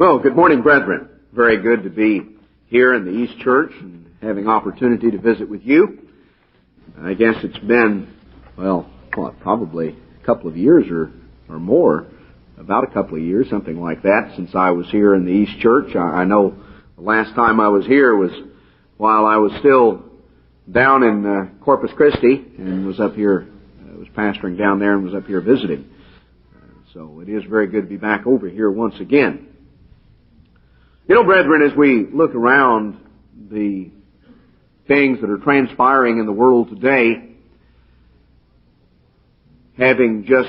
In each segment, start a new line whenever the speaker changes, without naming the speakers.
Well, good morning, brethren. Very good to be here in the East Church and having opportunity to visit with you. I guess it's been, probably a couple of years or more, about a couple of years, something like that, since I was here in the East Church. I know the last time I was here was while I was still down in Corpus Christi and was up here, was pastoring down there and was up here visiting. So it is very good to be back over here once again. You know, brethren, as we look around the things that are transpiring in the world today, having just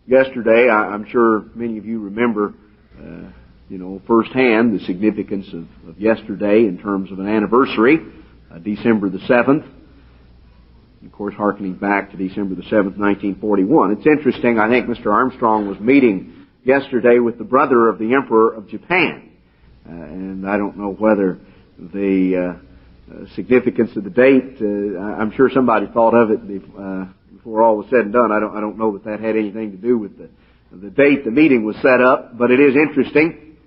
yesterday, I'm sure many of you remember, firsthand the significance of yesterday in terms of an anniversary, December the 7th. Of course, hearkening back to December the 7th, 1941. It's interesting, I think Mr. Armstrong was meeting yesterday with the brother of the Emperor of Japan. And I don't know whether the significance of the date, I'm sure somebody thought of it before all was said and done. I don't know that had anything to do with the date the meeting was set up, but it is interesting.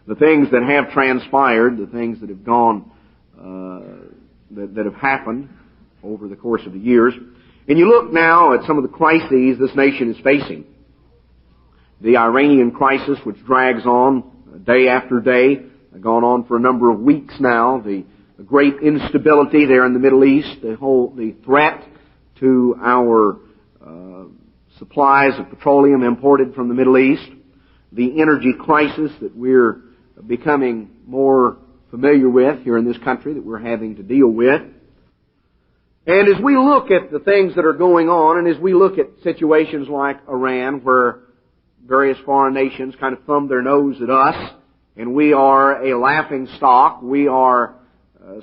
The things that have transpired, the things that have gone, that have happened over the course of the years. And you look now at some of the crises this nation is facing. The Iranian crisis, which drags on day after day, gone on for a number of weeks now. The great instability there in the Middle East, the threat to our supplies of petroleum imported from the Middle East, the energy crisis that we're becoming more familiar with here in this country, that we're having to deal with. And as we look at the things that are going on, and as we look at situations like Iran, where various foreign nations kind of thumb their nose at us, and we are a laughing stock. We are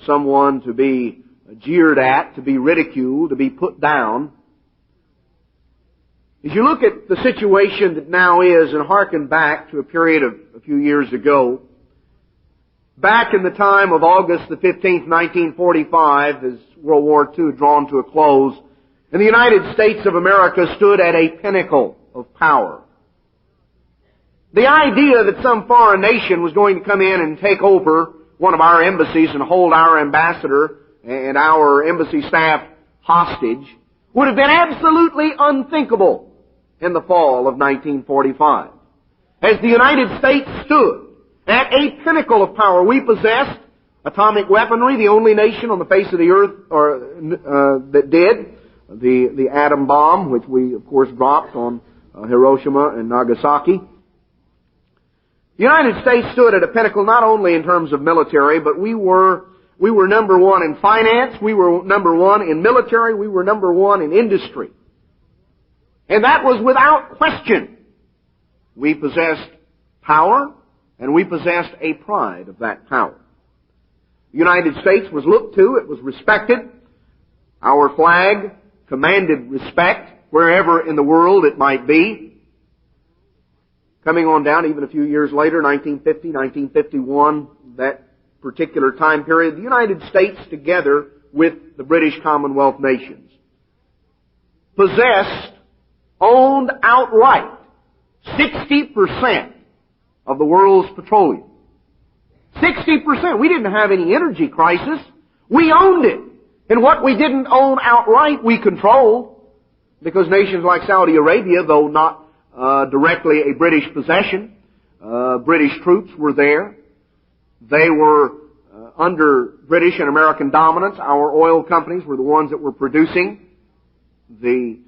someone to be jeered at, to be ridiculed, to be put down. As you look at the situation that now is, and hearken back to a period of a few years ago, back in the time of August the 15th, 1945, as World War II had drawn to a close, and the United States of America stood at a pinnacle of power. The idea that some foreign nation was going to come in and take over one of our embassies and hold our ambassador and our embassy staff hostage would have been absolutely unthinkable in the fall of 1945. As the United States stood at a pinnacle of power, we possessed atomic weaponry, the only nation on the face of the earth that did. The atom bomb, which we, of course, dropped on Hiroshima and Nagasaki. The United States stood at a pinnacle not only in terms of military, but we were number one in finance, we were number one in military, we were number one in industry. And that was without question. We possessed power, and we possessed a pride of that power. The United States was looked to, it was respected. Our flag commanded respect wherever in the world it might be. Coming on down even a few years later, 1950, 1951, that particular time period, the United States, together with the British Commonwealth nations, possessed, owned outright, 60% of the world's petroleum. 60%. We didn't have any energy crisis. We owned it. And what we didn't own outright, we controlled. Because nations like Saudi Arabia, though not directly a British possession, British troops were there. They were under British and American dominance. Our oil companies were the ones that were producing the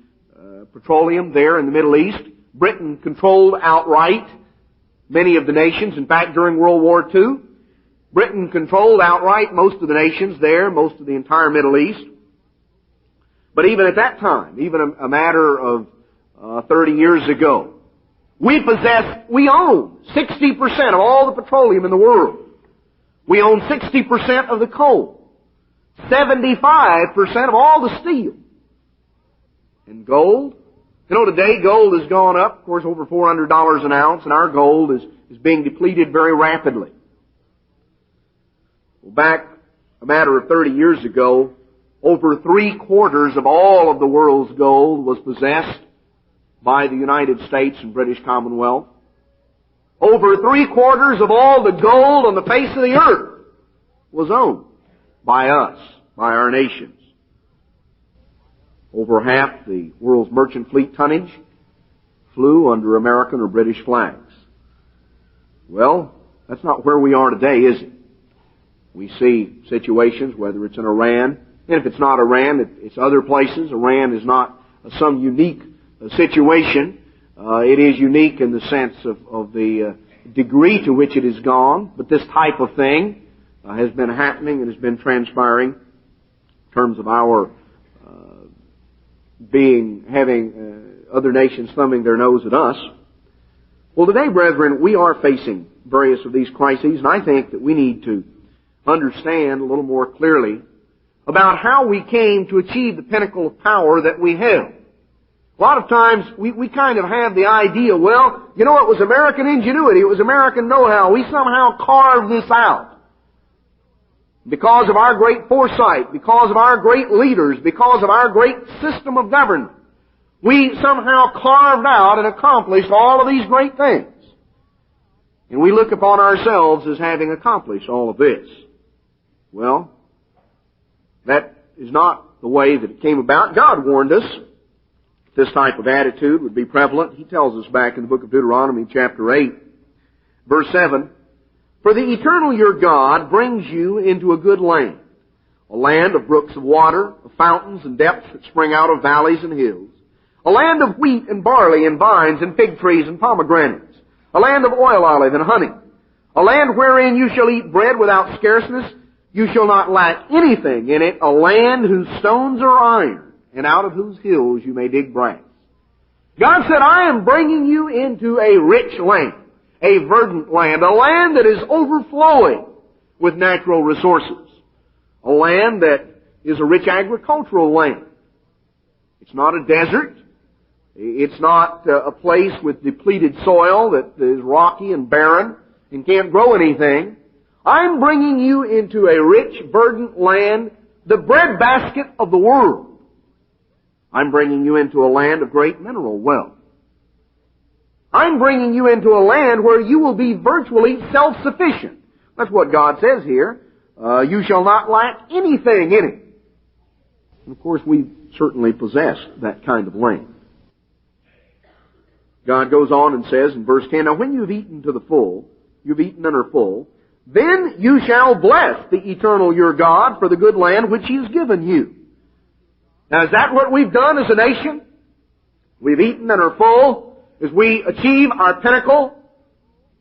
petroleum there in the Middle East. Britain controlled outright many of the nations. In fact, during World War II, Britain controlled outright most of the nations there, most of the entire Middle East. But even at that time, even a matter of 30 years ago, we own 60% of all the petroleum in the world. We own 60% of the coal, 75% of all the steel. And gold? You know, today gold has gone up, of course, over $400 an ounce, and our gold is being depleted very rapidly. Well, back a matter of 30 years ago, over 3/4 of all of the world's gold was possessed by the United States and British Commonwealth. Over 3/4 of all the gold on the face of the earth was owned by us, by our nations. Over half the world's merchant fleet tonnage flew under American or British flags. Well, that's not where we are today, is it? We see situations, whether it's in Iran, and if it's not Iran, it's other places. Iran is not some unique situation. It is unique in the sense of the degree to which it has gone, but this type of thing has been happening and has been transpiring in terms of our having other nations thumbing their nose at us. Well, today, brethren, we are facing various of these crises, and I think that we need to understand a little more clearly about how we came to achieve the pinnacle of power that we have. A lot of times we kind of have the idea, well, you know, it was American ingenuity, it was American know-how. We somehow carved this out. Because of our great foresight, because of our great leaders, because of our great system of government, we somehow carved out and accomplished all of these great things. And we look upon ourselves as having accomplished all of this. Well, that is not the way that it came about. God warned us this type of attitude would be prevalent. He tells us back in the book of Deuteronomy chapter 8, verse 7, "For the eternal your God brings you into a good land, a land of brooks of water, of fountains and depths that spring out of valleys and hills, a land of wheat and barley and vines and fig trees and pomegranates, a land of oil, olive, and honey, a land wherein you shall eat bread without scarceness, you shall not lack anything in it, a land whose stones are iron, and out of whose hills you may dig brass." God said, I am bringing you into a rich land, a verdant land, a land that is overflowing with natural resources, a land that is a rich agricultural land. It's not a desert. It's not a place with depleted soil that is rocky and barren and can't grow anything. I'm bringing you into a rich, verdant land, the breadbasket of the world. I'm bringing you into a land of great mineral wealth. I'm bringing you into a land where you will be virtually self-sufficient. That's what God says here. You shall not lack anything in it. And of course, we certainly possess that kind of land. God goes on and says in verse 10, "Now when you've eaten to the full, you've eaten and are full, then you shall bless the eternal your God for the good land which He has given you." Now, is that what we've done as a nation? We've eaten and are full. As we achieve our pinnacle,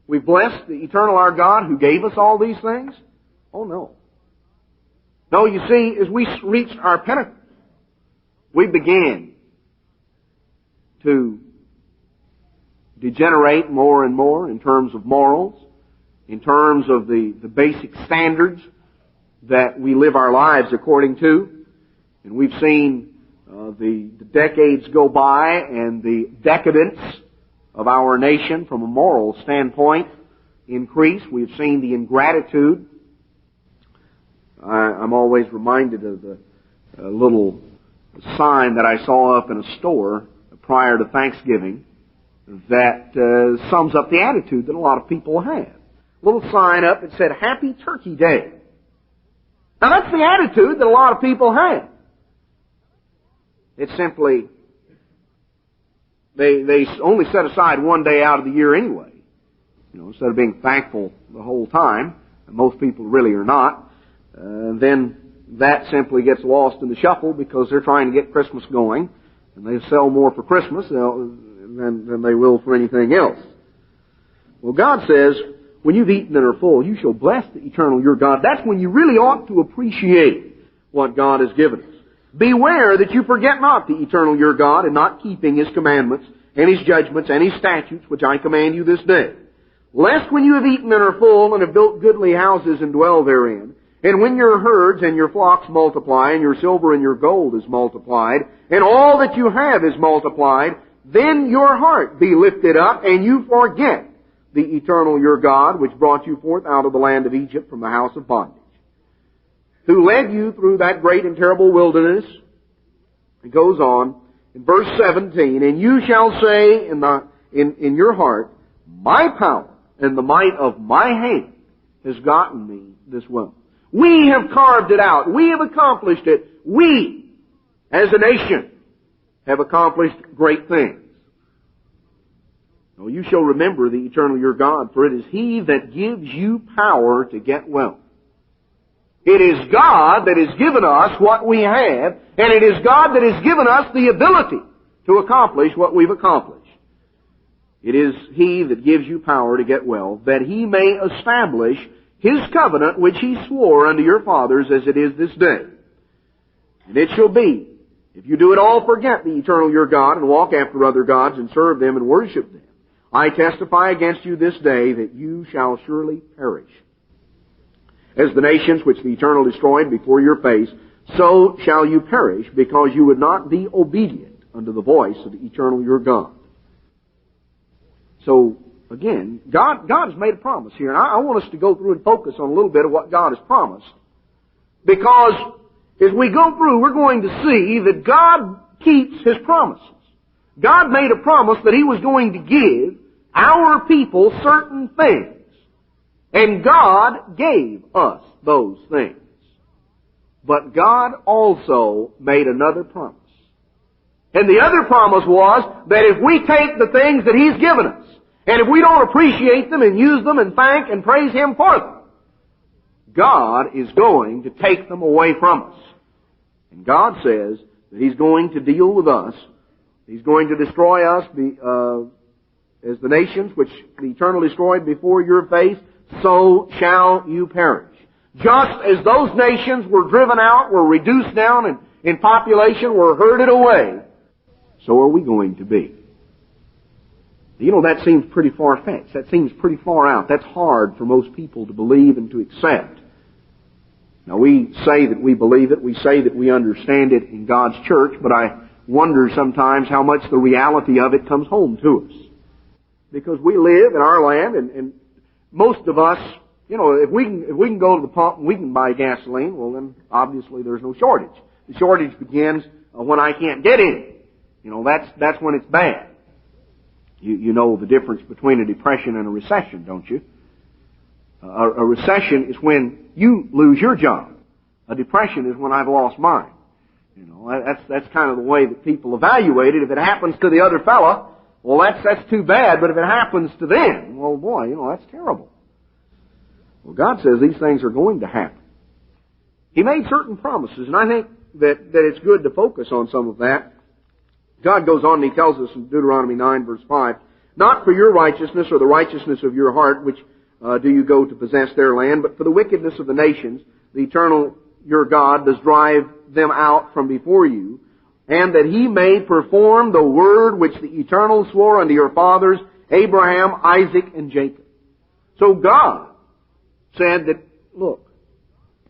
we've blessed the eternal our God who gave us all these things? Oh, no. No, you see, as we reached our pinnacle, we began to degenerate more and more in terms of morals, in terms of the basic standards that we live our lives according to. And we've seen the decades go by and the decadence of our nation from a moral standpoint increase. We've seen the ingratitude. I'm always reminded of the little sign that I saw up in a store prior to Thanksgiving that sums up the attitude that a lot of people have. A little sign up that said, "Happy Turkey Day." Now that's the attitude that a lot of people have. It's simply, they only set aside one day out of the year anyway. You know, instead of being thankful the whole time, and most people really are not, then that simply gets lost in the shuffle because they're trying to get Christmas going, and they sell more for Christmas than they will for anything else. Well, God says, when you've eaten and are full, you shall bless the eternal your God. That's when you really ought to appreciate what God has given us. Beware that you forget not the eternal your God in not keeping His commandments and His judgments and His statutes, which I command you this day. Lest when you have eaten and are full and have built goodly houses and dwell therein, and when your herds and your flocks multiply, and your silver and your gold is multiplied, and all that you have is multiplied, then your heart be lifted up, and you forget the eternal your God, which brought you forth out of the land of Egypt from the house of bondage, who led you through that great and terrible wilderness. It goes on in verse 17, "And you shall say in your heart, My power and the might of my hand has gotten me this wealth. We have carved it out. We have accomplished it. We, as a nation, have accomplished great things. Oh, you shall remember the eternal your God, for it is He that gives you power to get wealth. It is God that has given us what we have, and it is God that has given us the ability to accomplish what we've accomplished. It is He that gives you power to get wealth, that He may establish His covenant which He swore unto your fathers as it is this day. And it shall be, if you do at all forget the eternal your God, and walk after other gods, and serve them, and worship them, I testify against you this day that you shall surely perish. As the nations which the Eternal destroyed before your face, so shall you perish, because you would not be obedient unto the voice of the Eternal your God. So, again, God has made a promise here, and I want us to go through and focus on a little bit of what God has promised. Because as we go through, we're going to see that God keeps His promises. God made a promise that He was going to give our people certain things. And God gave us those things. But God also made another promise. And the other promise was that if we take the things that He's given us, and if we don't appreciate them and use them and thank and praise Him for them, God is going to take them away from us. And God says that He's going to deal with us. He's going to destroy us as the nations which the Eternal destroyed before your face, so shall you perish. Just as those nations were driven out, were reduced down in population, were herded away, so are we going to be. You know, that seems pretty far-fetched. That seems pretty far out. That's hard for most people to believe and to accept. Now, we say that we believe it. We say that we understand it in God's church, but I wonder sometimes how much the reality of it comes home to us. Because we live in our land, and most of us, you know, if we can go to the pump and we can buy gasoline, well then obviously there's no shortage. The shortage begins when I can't get any. You know, that's when it's bad. You know the difference between a depression and a recession, don't you? A recession is when you lose your job. A depression is when I've lost mine. You know, that's kind of the way that people evaluate it. If it happens to the other fella, well, that's too bad, but if it happens to them, well, boy, you know, that's terrible. Well, God says these things are going to happen. He made certain promises, and I think that it's good to focus on some of that. God goes on and He tells us in Deuteronomy 9, verse 5, not for your righteousness or the righteousness of your heart, which do you go to possess their land, but for the wickedness of the nations, the Eternal your God does drive them out from before you, and that He may perform the word which the Eternal swore unto your fathers, Abraham, Isaac, and Jacob. So God said that, look,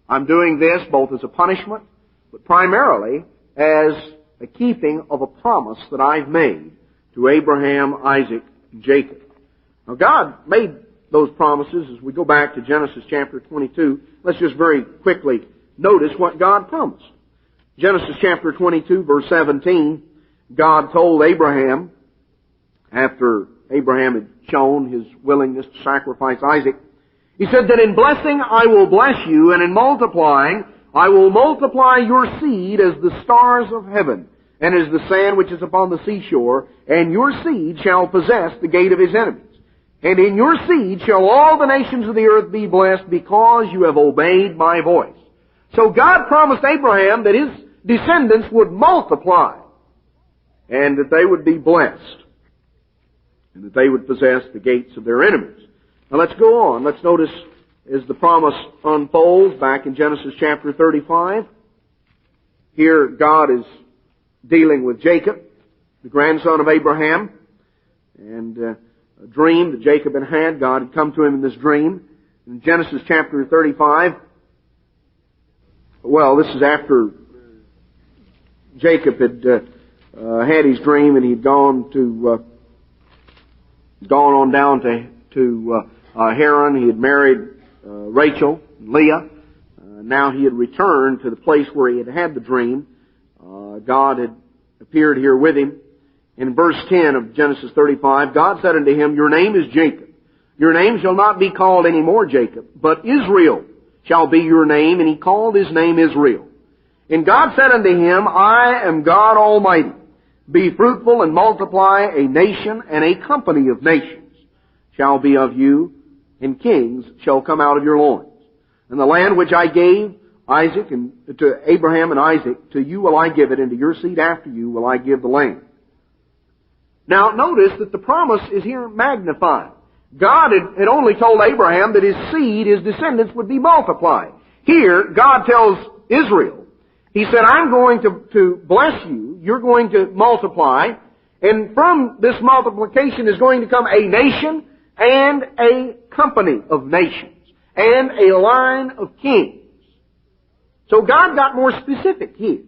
I'm doing this both as a punishment, but primarily as a keeping of a promise that I've made to Abraham, Isaac, and Jacob. Now God made those promises as we go back to Genesis chapter 22. Let's just very quickly notice what God promised. Genesis chapter 22, verse 17, God told Abraham, after Abraham had shown his willingness to sacrifice Isaac, He said that in blessing I will bless you, and in multiplying I will multiply your seed as the stars of heaven, and as the sand which is upon the seashore, and your seed shall possess the gate of his enemies. And in your seed shall all the nations of the earth be blessed, because you have obeyed my voice. So God promised Abraham that his descendants would multiply, and that they would be blessed, and that they would possess the gates of their enemies. Now let's go on. Let's notice as the promise unfolds back in Genesis chapter 35. Here God is dealing with Jacob, the grandson of Abraham, and a dream that Jacob had had. God had come to him in this dream. In Genesis chapter 35, well, this is after Jacob had had his dream, and he'd gone on down to Haran. He had married Rachel and Leah. Now he had returned to the place where he had had the dream. God had appeared here with him. In verse 10 of Genesis 35, God said unto him, Your name is Jacob, Your name shall not be called any more Jacob, but Israel shall be your name, and he called his name Israel. And God said unto him, I am God Almighty. Be fruitful and multiply. A nation and a company of nations shall be of you, and kings shall come out of your loins. And the land which I gave Isaac and to Abraham and Isaac, to you will I give it, and to your seed after you will I give the land. Now notice that the promise is here magnified. God had only told Abraham that his seed, his descendants, would be multiplied. Here, God tells Israel, He said, I'm going to bless you, you're going to multiply, and from this multiplication is going to come a nation and a company of nations, and a line of kings. So God got more specific here.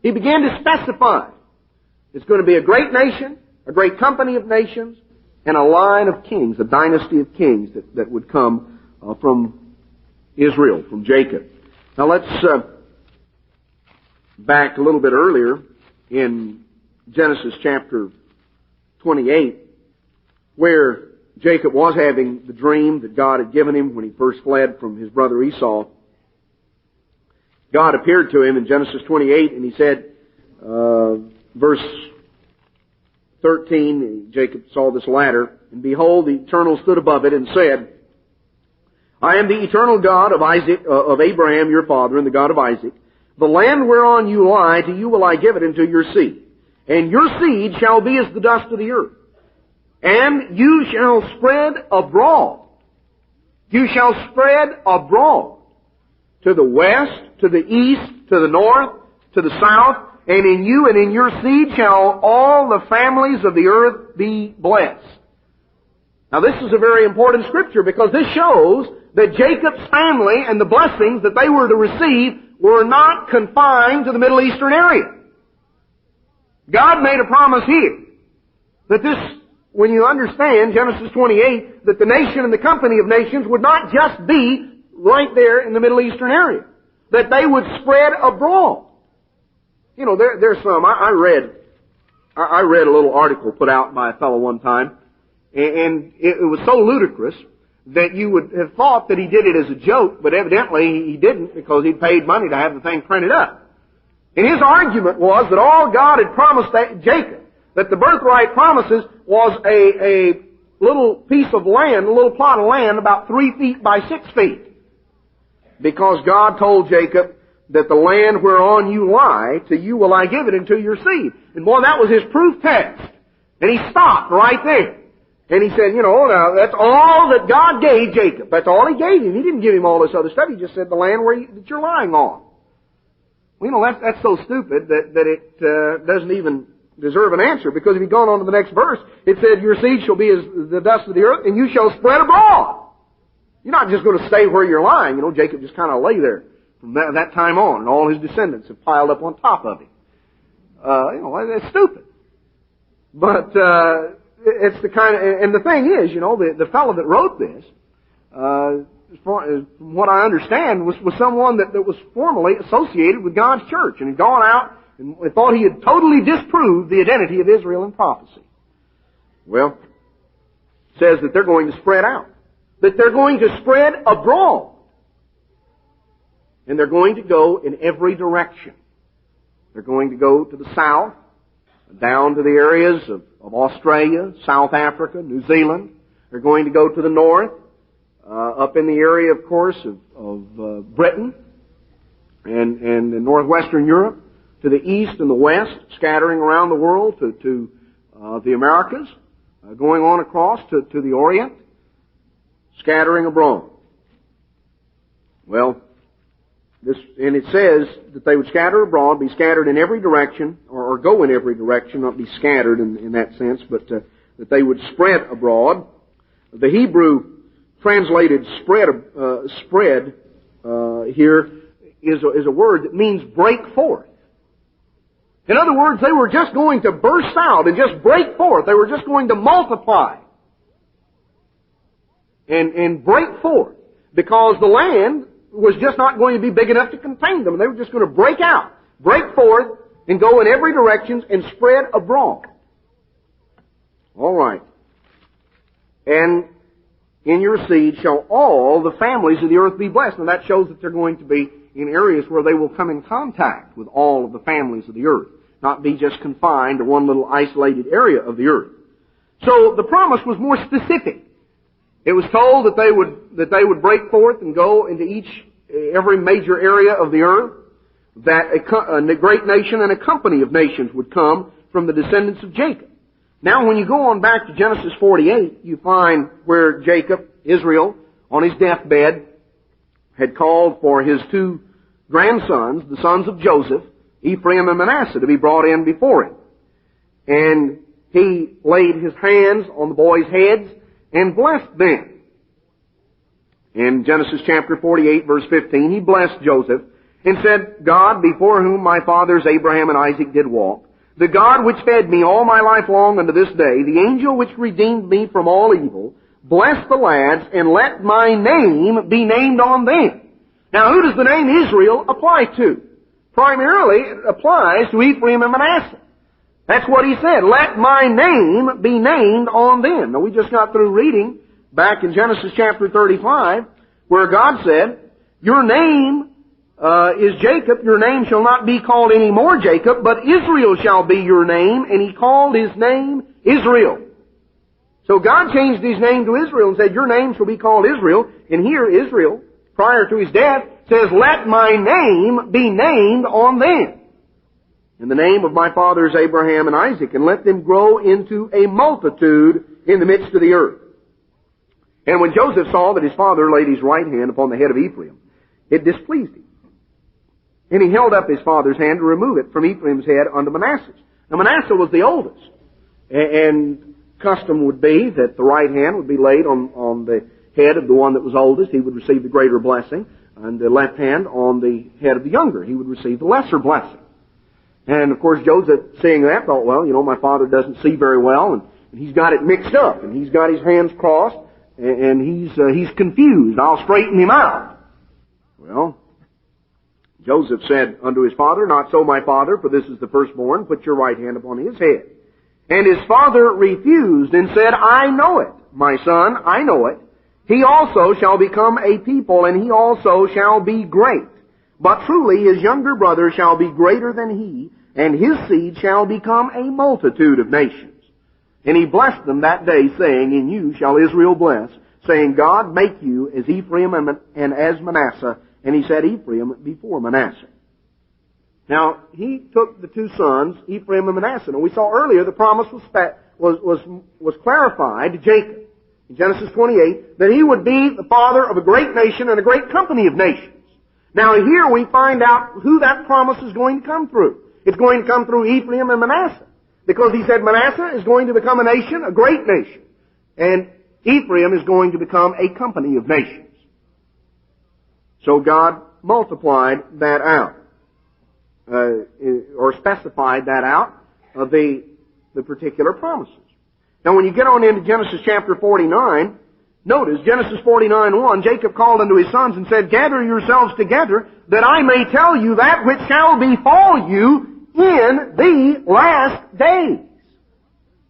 He began to specify. It's going to be a great nation, a great company of nations, and a line of kings, a dynasty of kings that would come from Israel, from Jacob. Now let's back a little bit earlier in Genesis chapter 28, where Jacob was having the dream that God had given him when he first fled from his brother Esau. God appeared to him in Genesis 28, and he said, verse 13, Jacob saw this ladder, and behold, the Eternal stood above it and said, I am the eternal God of Isaac, of Abraham your father, and the God of Isaac. The land whereon you lie, to you will I give it, and to your seed. And your seed shall be as the dust of the earth. And you shall spread abroad. You shall spread abroad. To the west, to the east, to the north, to the south, and in you and in your seed shall all the families of the earth be blessed. Now this is a very important scripture because this shows that Jacob's family and the blessings that they were to receive were not confined to the Middle Eastern area. God made a promise here that this, when you understand Genesis 28, that the nation and the company of nations would not just be right there in the Middle Eastern area, that they would spread abroad. You know, there's some, I read a little article put out by a fellow one time, and it was so ludicrous that you would have thought that he did it as a joke, but evidently he didn't because he'd paid money to have the thing printed up. And his argument was that all God had promised Jacob, that the birthright promises was a little piece of land, a little plot of land about 3 feet by 6 feet. Because God told Jacob that the land whereon you lie, to you will I give it, and to your seed. And boy, that was his proof text. And he stopped right there. And he said, you know, now that's all that God gave Jacob. That's all He gave him. He didn't give him all this other stuff. He just said the land that you're lying on. Well, you know, that's so stupid that it doesn't even deserve an answer. Because if you'd gone on to the next verse, it said, your seed shall be as the dust of the earth, and you shall spread abroad. You're not just going to stay where you're lying. You know, Jacob just kind of lay there from that time on, and all his descendants have piled up on top of him. You know, that's stupid. But it's the kind of, and the thing is, you know, the fellow that wrote this, from what I understand, was someone that was formerly associated with God's church, and had gone out and thought he had totally disproved the identity of Israel in prophecy. Well, it says that they're going to spread out. That they're going to spread abroad. And they're going to go in every direction. They're going to go to the south, down to the areas of Australia, South Africa, New Zealand. They're going to go to the north, up in the area, of course, of Britain and in northwestern Europe, to the east and the west, scattering around the world to the Americas, going on across to the Orient, scattering abroad. Well, and it says that they would scatter abroad, be scattered in every direction, or go in every direction, not be scattered in that sense, but that they would spread abroad. The Hebrew translated spread here is a word that means break forth. In other words, they were just going to burst out and just break forth. They were just going to multiply and break forth, because the land was just not going to be big enough to contain them. They were just going to break out, break forth, and go in every direction and spread abroad. All right. And in your seed shall all the families of the earth be blessed. Now that shows that they're going to be in areas where they will come in contact with all of the families of the earth, not be just confined to one little isolated area of the earth. So the promise was more specific. It was told that they would break forth and go into every major area of the earth, that a great nation and a company of nations would come from the descendants of Jacob. Now when you go on back to Genesis 48, you find where Jacob, Israel, on his deathbed, had called for his two grandsons, the sons of Joseph, Ephraim and Manasseh, to be brought in before him. And he laid his hands on the boys' heads and blessed them. In Genesis chapter 48, verse 15, he blessed Joseph and said, God, before whom my fathers Abraham and Isaac did walk, the God which fed me all my life long unto this day, the angel which redeemed me from all evil, bless the lads, and let my name be named on them. Now, who does the name Israel apply to? Primarily, it applies to Ephraim and Manasseh. That's what he said. Let my name be named on them. Now, we just got through reading back in Genesis chapter 35, where God said, your name is Jacob. Your name shall not be called any more Jacob, but Israel shall be your name. And he called his name Israel. So God changed his name to Israel and said, your name shall be called Israel. And here, Israel, prior to his death, says, let my name be named on them, in the name of my fathers Abraham and Isaac, and let them grow into a multitude in the midst of the earth. And when Joseph saw that his father laid his right hand upon the head of Ephraim, it displeased him. And he held up his father's hand to remove it from Ephraim's head unto Manasseh's. Now Manasseh was the oldest, and custom would be that the right hand would be laid on the head of the one that was oldest. He would receive the greater blessing, and the left hand on the head of the younger. He would receive the lesser blessing. And of course Joseph, seeing that, thought, well, my father doesn't see very well, and he's got it mixed up, and he's got his hands crossed, and he's confused. I'll straighten him out. Well, Joseph said unto his father, not so, my father, for this is the firstborn. Put your right hand upon his head. And his father refused and said, I know it, my son, I know it. He also shall become a people, and he also shall be great. But truly his younger brother shall be greater than he, and his seed shall become a multitude of nations. And he blessed them that day, saying, in you shall Israel bless, saying, God make you as Ephraim and as Manasseh. And he said Ephraim before Manasseh. Now, he took the two sons, Ephraim and Manasseh. And we saw earlier the promise was clarified to Jacob in Genesis 28, that he would be the father of a great nation and a great company of nations. Now here we find out who that promise is going to come through. It's going to come through Ephraim and Manasseh. Because he said Manasseh is going to become a nation, a great nation. And Ephraim is going to become a company of nations. So God multiplied that out, or specified that out of the particular promises. Now when you get on into Genesis chapter 49, notice Genesis 49:1, Jacob called unto his sons and said, gather yourselves together, that I may tell you that which shall befall you in the last days.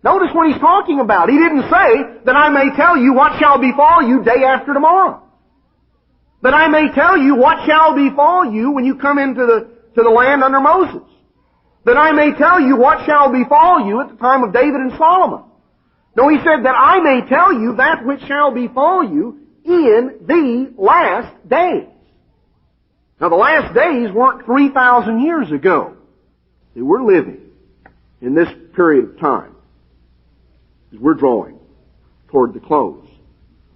Notice what he's talking about. He didn't say that I may tell you what shall befall you day after tomorrow. That I may tell you what shall befall you when you come into the land under Moses. That I may tell you what shall befall you at the time of David and Solomon. No, he said that I may tell you that which shall befall you in the last days. Now the last days weren't 3,000 years ago. They were living in this period of time as we're drawing toward the close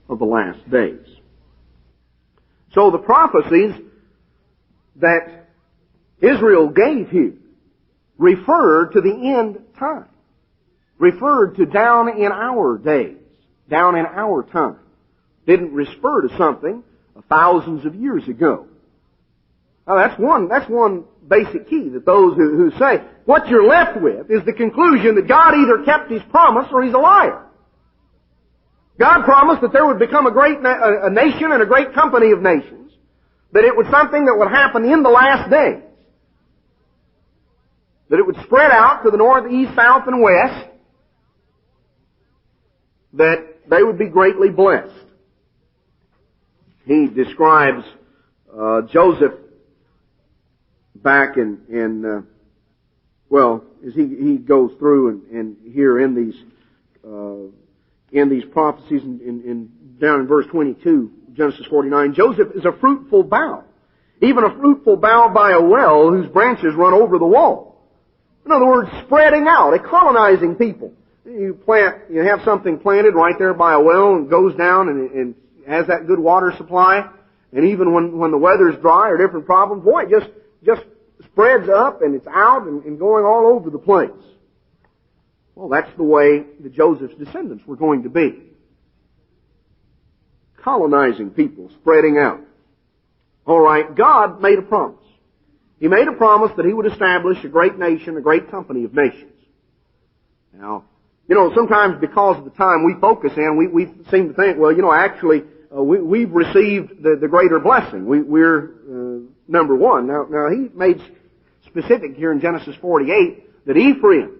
of the last days. So the prophecies that Israel gave here referred to the end time. Referred to down in our days, down in our time. Didn't refer to something thousands of years ago. Now that's one basic key that those who say, what you're left with is the conclusion that God either kept His promise or He's a liar. God promised that there would become a nation and a great company of nations, that it was something that would happen in the last days. That it would spread out to the north, east, south, and west, that they would be greatly blessed. he describes Joseph back as he goes through and here in these prophecies down in verse 22, Genesis 49, Joseph is a fruitful bough, even a fruitful bough by a well whose branches run over the wall. In other words, spreading out, a colonizing people. You have something planted right there by a well and goes down and has that good water supply. And even when the weather's dry or different problems, boy, it just spreads up and it's out and going all over the place. Well, that's the way that Joseph's descendants were going to be. Colonizing people, spreading out. All right, God made a promise. He made a promise that He would establish a great nation, a great company of nations. Now, sometimes because of the time we focus in, we seem to think, actually, we've received the greater blessing. We're number one. Now, He made specific here in Genesis 48 that Ephraim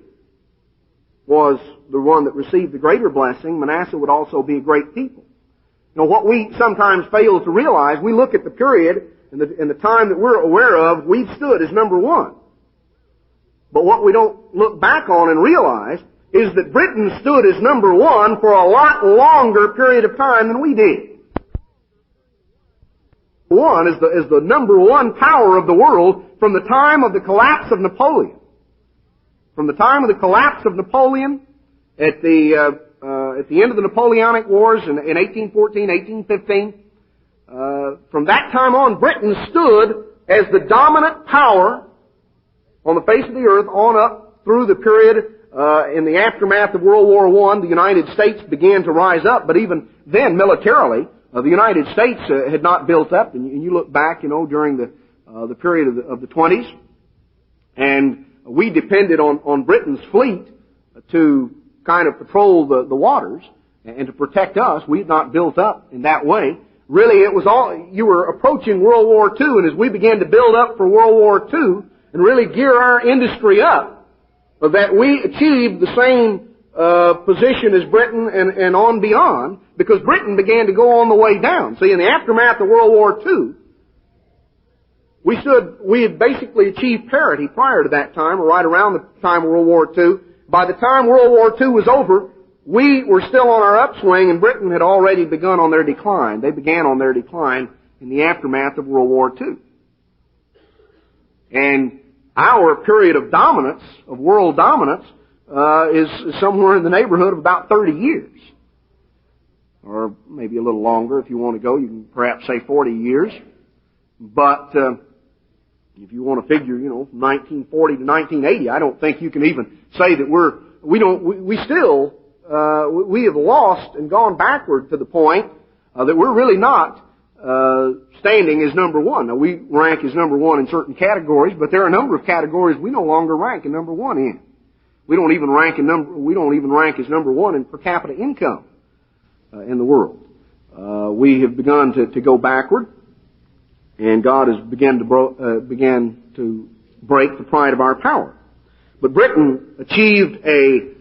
was the one that received the greater blessing. Manasseh would also be a great people. What we sometimes fail to realize, we look at the period and the time that we're aware of, we've stood as number one. But what we don't look back on and realize is that Britain stood as number one for a lot longer period of time than we did. One is the number one power of the world from the time of the collapse of Napoleon. From the time of the collapse of Napoleon at the end of the Napoleonic Wars in 1814, 1815, from that time on, Britain stood as the dominant power on the face of the earth on up through the period in the aftermath of World War I. The United States began to rise up, but even then, militarily, the United States had not built up. And you look back, during the period of the 20s, and we depended on Britain's fleet to kind of patrol the waters and to protect us. We had not built up in that way. Really, it was you were approaching World War II, and as we began to build up for World War II and really gear our industry up, that we achieved the same position as Britain and on beyond, because Britain began to go on the way down. See, in the aftermath of World War II, we had basically achieved parity prior to that time, or right around the time of World War II. By the time World War II was over, we were still on our upswing, and Britain had already begun on their decline. They began on their decline in the aftermath of World War II. And our period of dominance, of world dominance, is somewhere in the neighborhood of about 30 years. Or maybe a little longer if you want to go. You can perhaps say 40 years. But if you want to figure, from 1940 to 1980, I don't think you can even say that we have lost and gone backward to the point that we're really not standing as number one. Now, we rank as number one in certain categories, but there are a number of categories we no longer rank in number one in. We don't even rank as number one in per capita income in the world. We have begun to go backward, and God has began to break the pride of our power. But Britain achieved a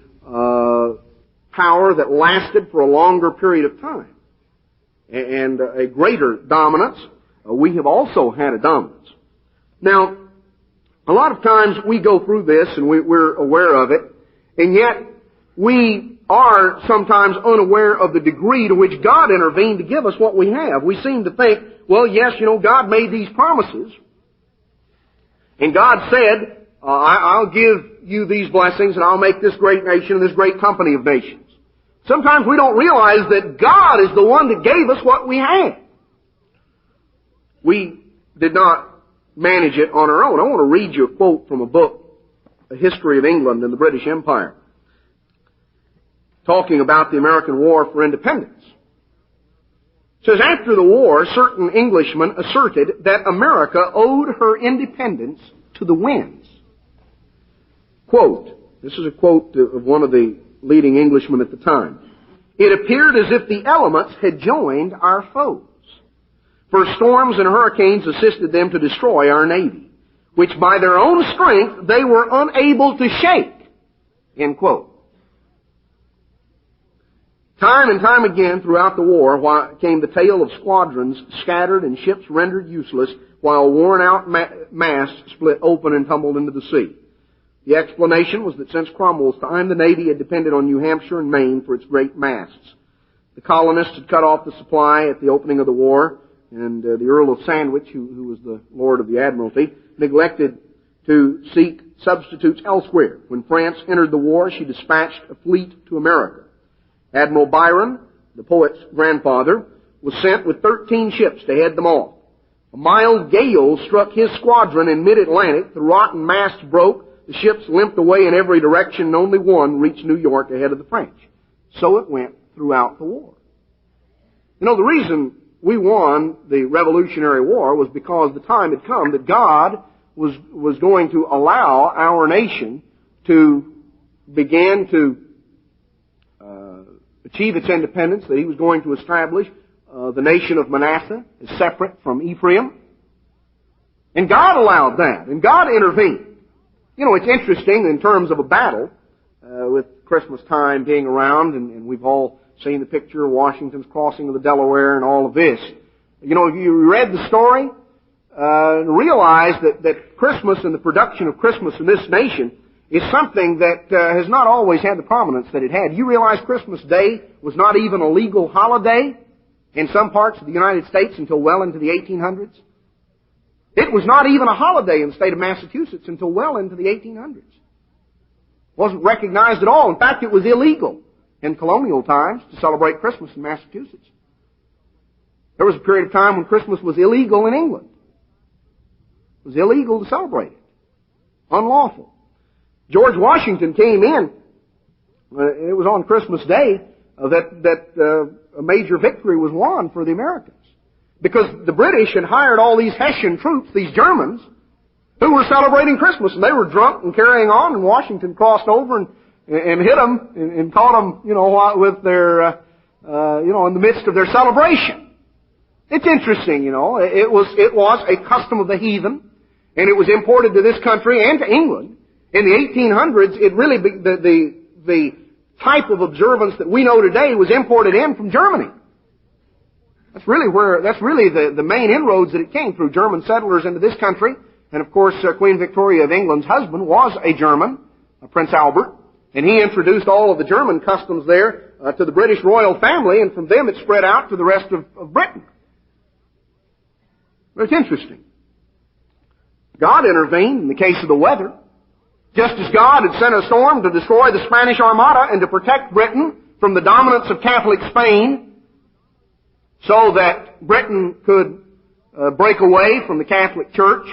power that lasted for a longer period of time, and a greater dominance. We have also had a dominance. Now, a lot of times we go through this and we're aware of it, and yet we are sometimes unaware of the degree to which God intervened to give us what we have. We seem to think, well, yes, God made these promises, and God said, I'll give you these blessings and I'll make this great nation and this great company of nations. Sometimes we don't realize that God is the one that gave us what we had. We did not manage it on our own. I want to read you a quote from a book, A History of England and the British Empire, talking about the American War for Independence. It says, after the war, certain Englishmen asserted that America owed her independence to the winds. Quote, this is a quote of one of the leading Englishmen at the time. It appeared as if the elements had joined our foes, for storms and hurricanes assisted them to destroy our navy, which by their own strength they were unable to shake. End quote. Time and time again throughout the war came the tale of squadrons scattered and ships rendered useless while worn-out masts split open and tumbled into the sea. The explanation was that since Cromwell's time, the Navy had depended on New Hampshire and Maine for its great masts. The colonists had cut off the supply at the opening of the war, and the Earl of Sandwich, who was the Lord of the Admiralty, neglected to seek substitutes elsewhere. When France entered the war, she dispatched a fleet to America. Admiral Byron, the poet's grandfather, was sent with 13 ships to head them off. A mild gale struck his squadron in mid-Atlantic. The rotten masts broke. The ships limped away in every direction, and only one reached New York ahead of the French. So it went throughout the war. You know, the reason we won the Revolutionary War was because the time had come that God was going to allow our nation to begin to achieve its independence, that He was going to establish the nation of Manasseh as separate from Ephraim. And God allowed that, and God intervened. You know, it's interesting in terms of a battle, with Christmas time being around, and we've all seen the picture of Washington's crossing of the Delaware and all of this. You know, if you read the story, realize that Christmas and the production of Christmas in this nation is something that has not always had the prominence that it had. You realize Christmas Day was not even a legal holiday in some parts of the United States until well into the 1800s? It was not even a holiday in the state of Massachusetts until well into the 1800s. It wasn't recognized at all. In fact, it was illegal in colonial times to celebrate Christmas in Massachusetts. There was a period of time when Christmas was illegal in England. It was illegal to celebrate it. Unlawful. George Washington came in, it was on Christmas Day, that a major victory was won for the Americans. Because the British had hired all these Hessian troops, these Germans, who were celebrating Christmas, and they were drunk and carrying on, and Washington crossed over and hit them and caught them, with their, in the midst of their celebration. It's interesting, It was a custom of the heathen, and it was imported to this country and to England. In the 1800s, it really, the type of observance that we know today was imported in from Germany. That's really the main inroads that it came through, German settlers into this country. And of course, Queen Victoria of England's husband was a German, Prince Albert, and he introduced all of the German customs there to the British royal family, and from them it spread out to the rest of Britain. But it's interesting. God intervened in the case of the weather. Just as God had sent a storm to destroy the Spanish Armada and to protect Britain from the dominance of Catholic Spain, so that Britain could break away from the Catholic Church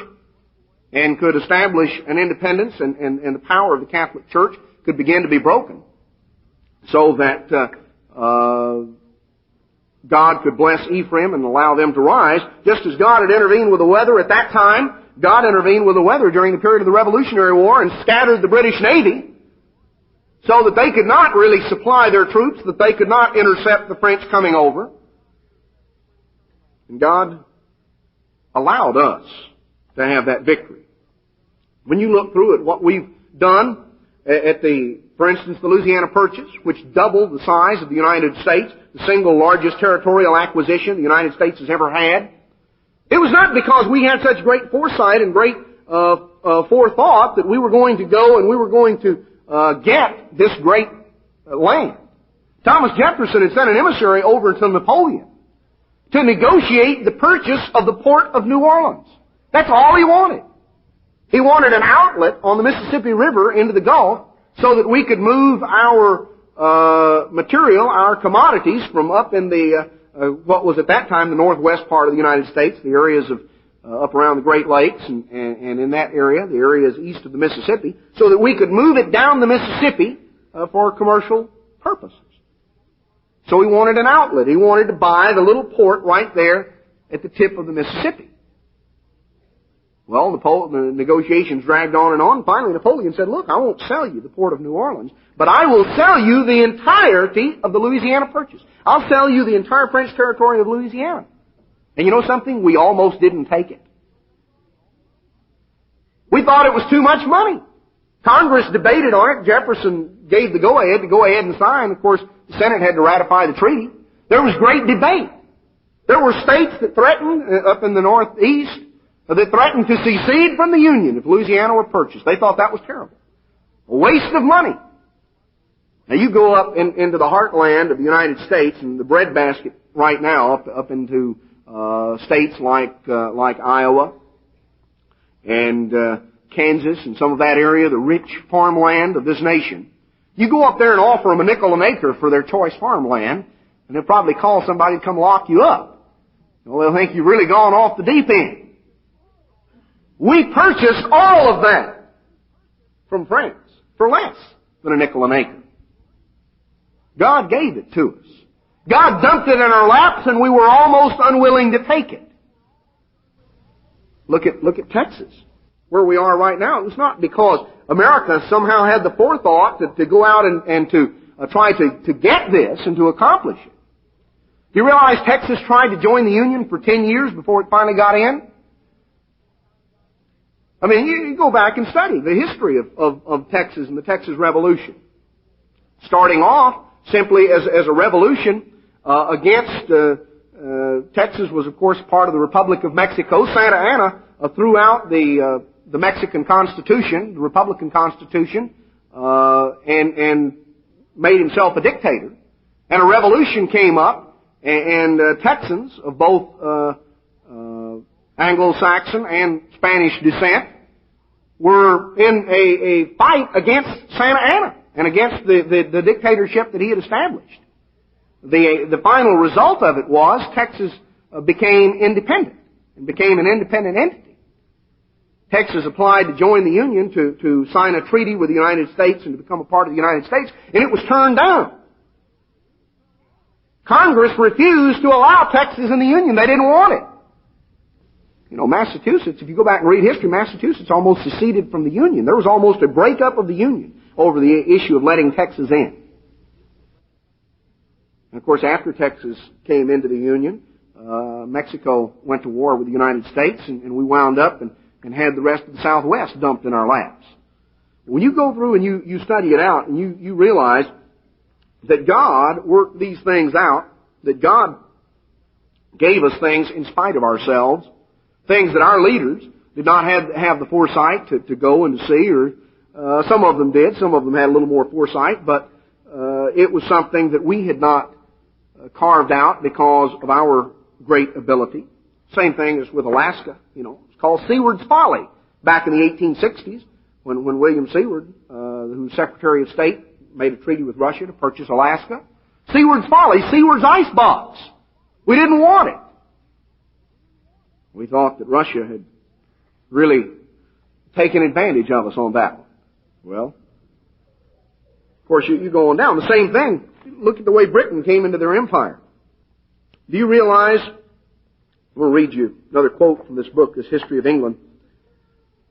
and could establish an independence, and the power of the Catholic Church could begin to be broken, so that God could bless Ephraim and allow them to rise. Just as God had intervened with the weather at that time, God intervened with the weather during the period of the Revolutionary War and scattered the British Navy so that they could not really supply their troops, that they could not intercept the French coming over. And God allowed us to have that victory. When you look through at what we've done for instance, the Louisiana Purchase, which doubled the size of the United States, the single largest territorial acquisition the United States has ever had, it was not because we had such great foresight and great forethought that we were going to go and we were going to get this great land. Thomas Jefferson had sent an emissary over to Napoleon to negotiate the purchase of the port of New Orleans. That's all he wanted. He wanted an outlet on the Mississippi River into the Gulf so that we could move our material, our commodities, from up in the what was at that time the northwest part of the United States, the areas of up around the Great Lakes, and in that area, the areas east of the Mississippi, so that we could move it down the Mississippi for commercial purposes. So he wanted an outlet. He wanted to buy the little port right there at the tip of the Mississippi. Well, the negotiations dragged on, and finally Napoleon said, look, I won't sell you the port of New Orleans, but I will sell you the entirety of the Louisiana Purchase. I'll sell you the entire French territory of Louisiana. And you know something? We almost didn't take it. We thought it was too much money. Congress debated on it. Jefferson gave the go-ahead to go ahead and sign. Of course, the Senate had to ratify the treaty. There was great debate. There were states that threatened, up in the Northeast, that threatened to secede from the Union if Louisiana were purchased. They thought that was terrible. A waste of money. Now you go up into the heartland of the United States and the breadbasket right now, up into states like Iowa and Kansas and some of that area, the rich farmland of this nation. You go up there and offer them a nickel an acre for their choice farmland, and they'll probably call somebody to come lock you up. Well, they'll think you've really gone off the deep end. We purchased all of that from France for less than a nickel an acre. God gave it to us. God dumped it in our laps, and we were almost unwilling to take it. Look at Texas, where we are right now. It was not because America somehow had the forethought to go out and to try to get this and to accomplish it. Do you realize Texas tried to join the Union for 10 years before it finally got in? I mean, you go back and study the history of Texas and the Texas Revolution. Starting off simply as a revolution against Texas was, of course, part of the Republic of Mexico. Santa Anna threw out the Mexican Constitution, the Republican Constitution, and made himself a dictator. And a revolution came up, and Texans of both Anglo-Saxon and Spanish descent were in a fight against Santa Anna and against the dictatorship that he had established. The final result of it was Texas became independent and became an independent entity. Texas applied to join the Union to sign a treaty with the United States and to become a part of the United States, and it was turned down. Congress refused to allow Texas in the Union. They didn't want it. You know, Massachusetts, if you go back and read history, Massachusetts almost seceded from the Union. There was almost a breakup of the Union over the issue of letting Texas in. And of course, after Texas came into the Union, Mexico went to war with the United States, and we wound up and had the rest of the Southwest dumped in our laps. When you go through and you study it out, and you realize that God worked these things out, that God gave us things in spite of ourselves, things that our leaders did not have the foresight to go and to see, or some of them did, some of them had a little more foresight, but it was something that we had not carved out because of our great ability. Same thing as with Alaska, you know. It's called Seward's Folly back in the 1860s when William Seward, who was Secretary of State, made a treaty with Russia to purchase Alaska. Seward's Folly, Seward's icebox. We didn't want it. We thought that Russia had really taken advantage of us on that one. Well, of course, you go on down. The same thing. Look at the way Britain came into their empire. Do you realize, I'm going to read you another quote from this book, this History of England,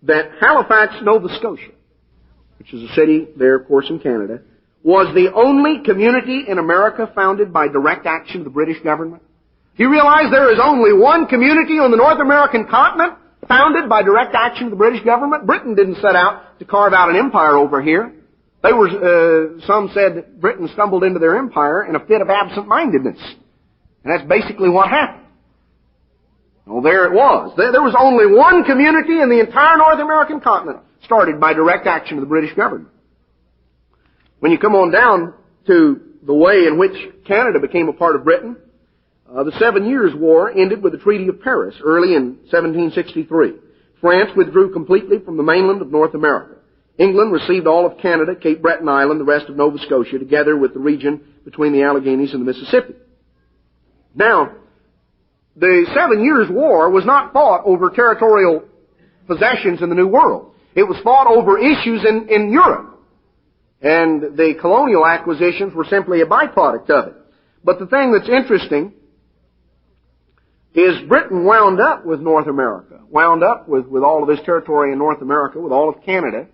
that Halifax, Nova Scotia, which is a city there, of course, in Canada, was the only community in America founded by direct action of the British government? Do you realize there is only one community on the North American continent founded by direct action of the British government? Britain didn't set out to carve out an empire over here. They were, some said that Britain stumbled into their empire in a fit of absent-mindedness. And that's basically what happened. Well, there it was. There was only one community in the entire North American continent started by direct action of the British government. When you come on down to the way in which Canada became a part of Britain, the 7 Years' War ended with the Treaty of Paris early in 1763. France withdrew completely from the mainland of North America. England received all of Canada, Cape Breton Island, the rest of Nova Scotia, together with the region between the Alleghenies and the Mississippi. Now, the 7 Years' War was not fought over territorial possessions in the New World. It was fought over issues in Europe. And the colonial acquisitions were simply a byproduct of it. But the thing that's interesting is Britain wound up with North America, wound up with all of this territory in North America, with all of Canada,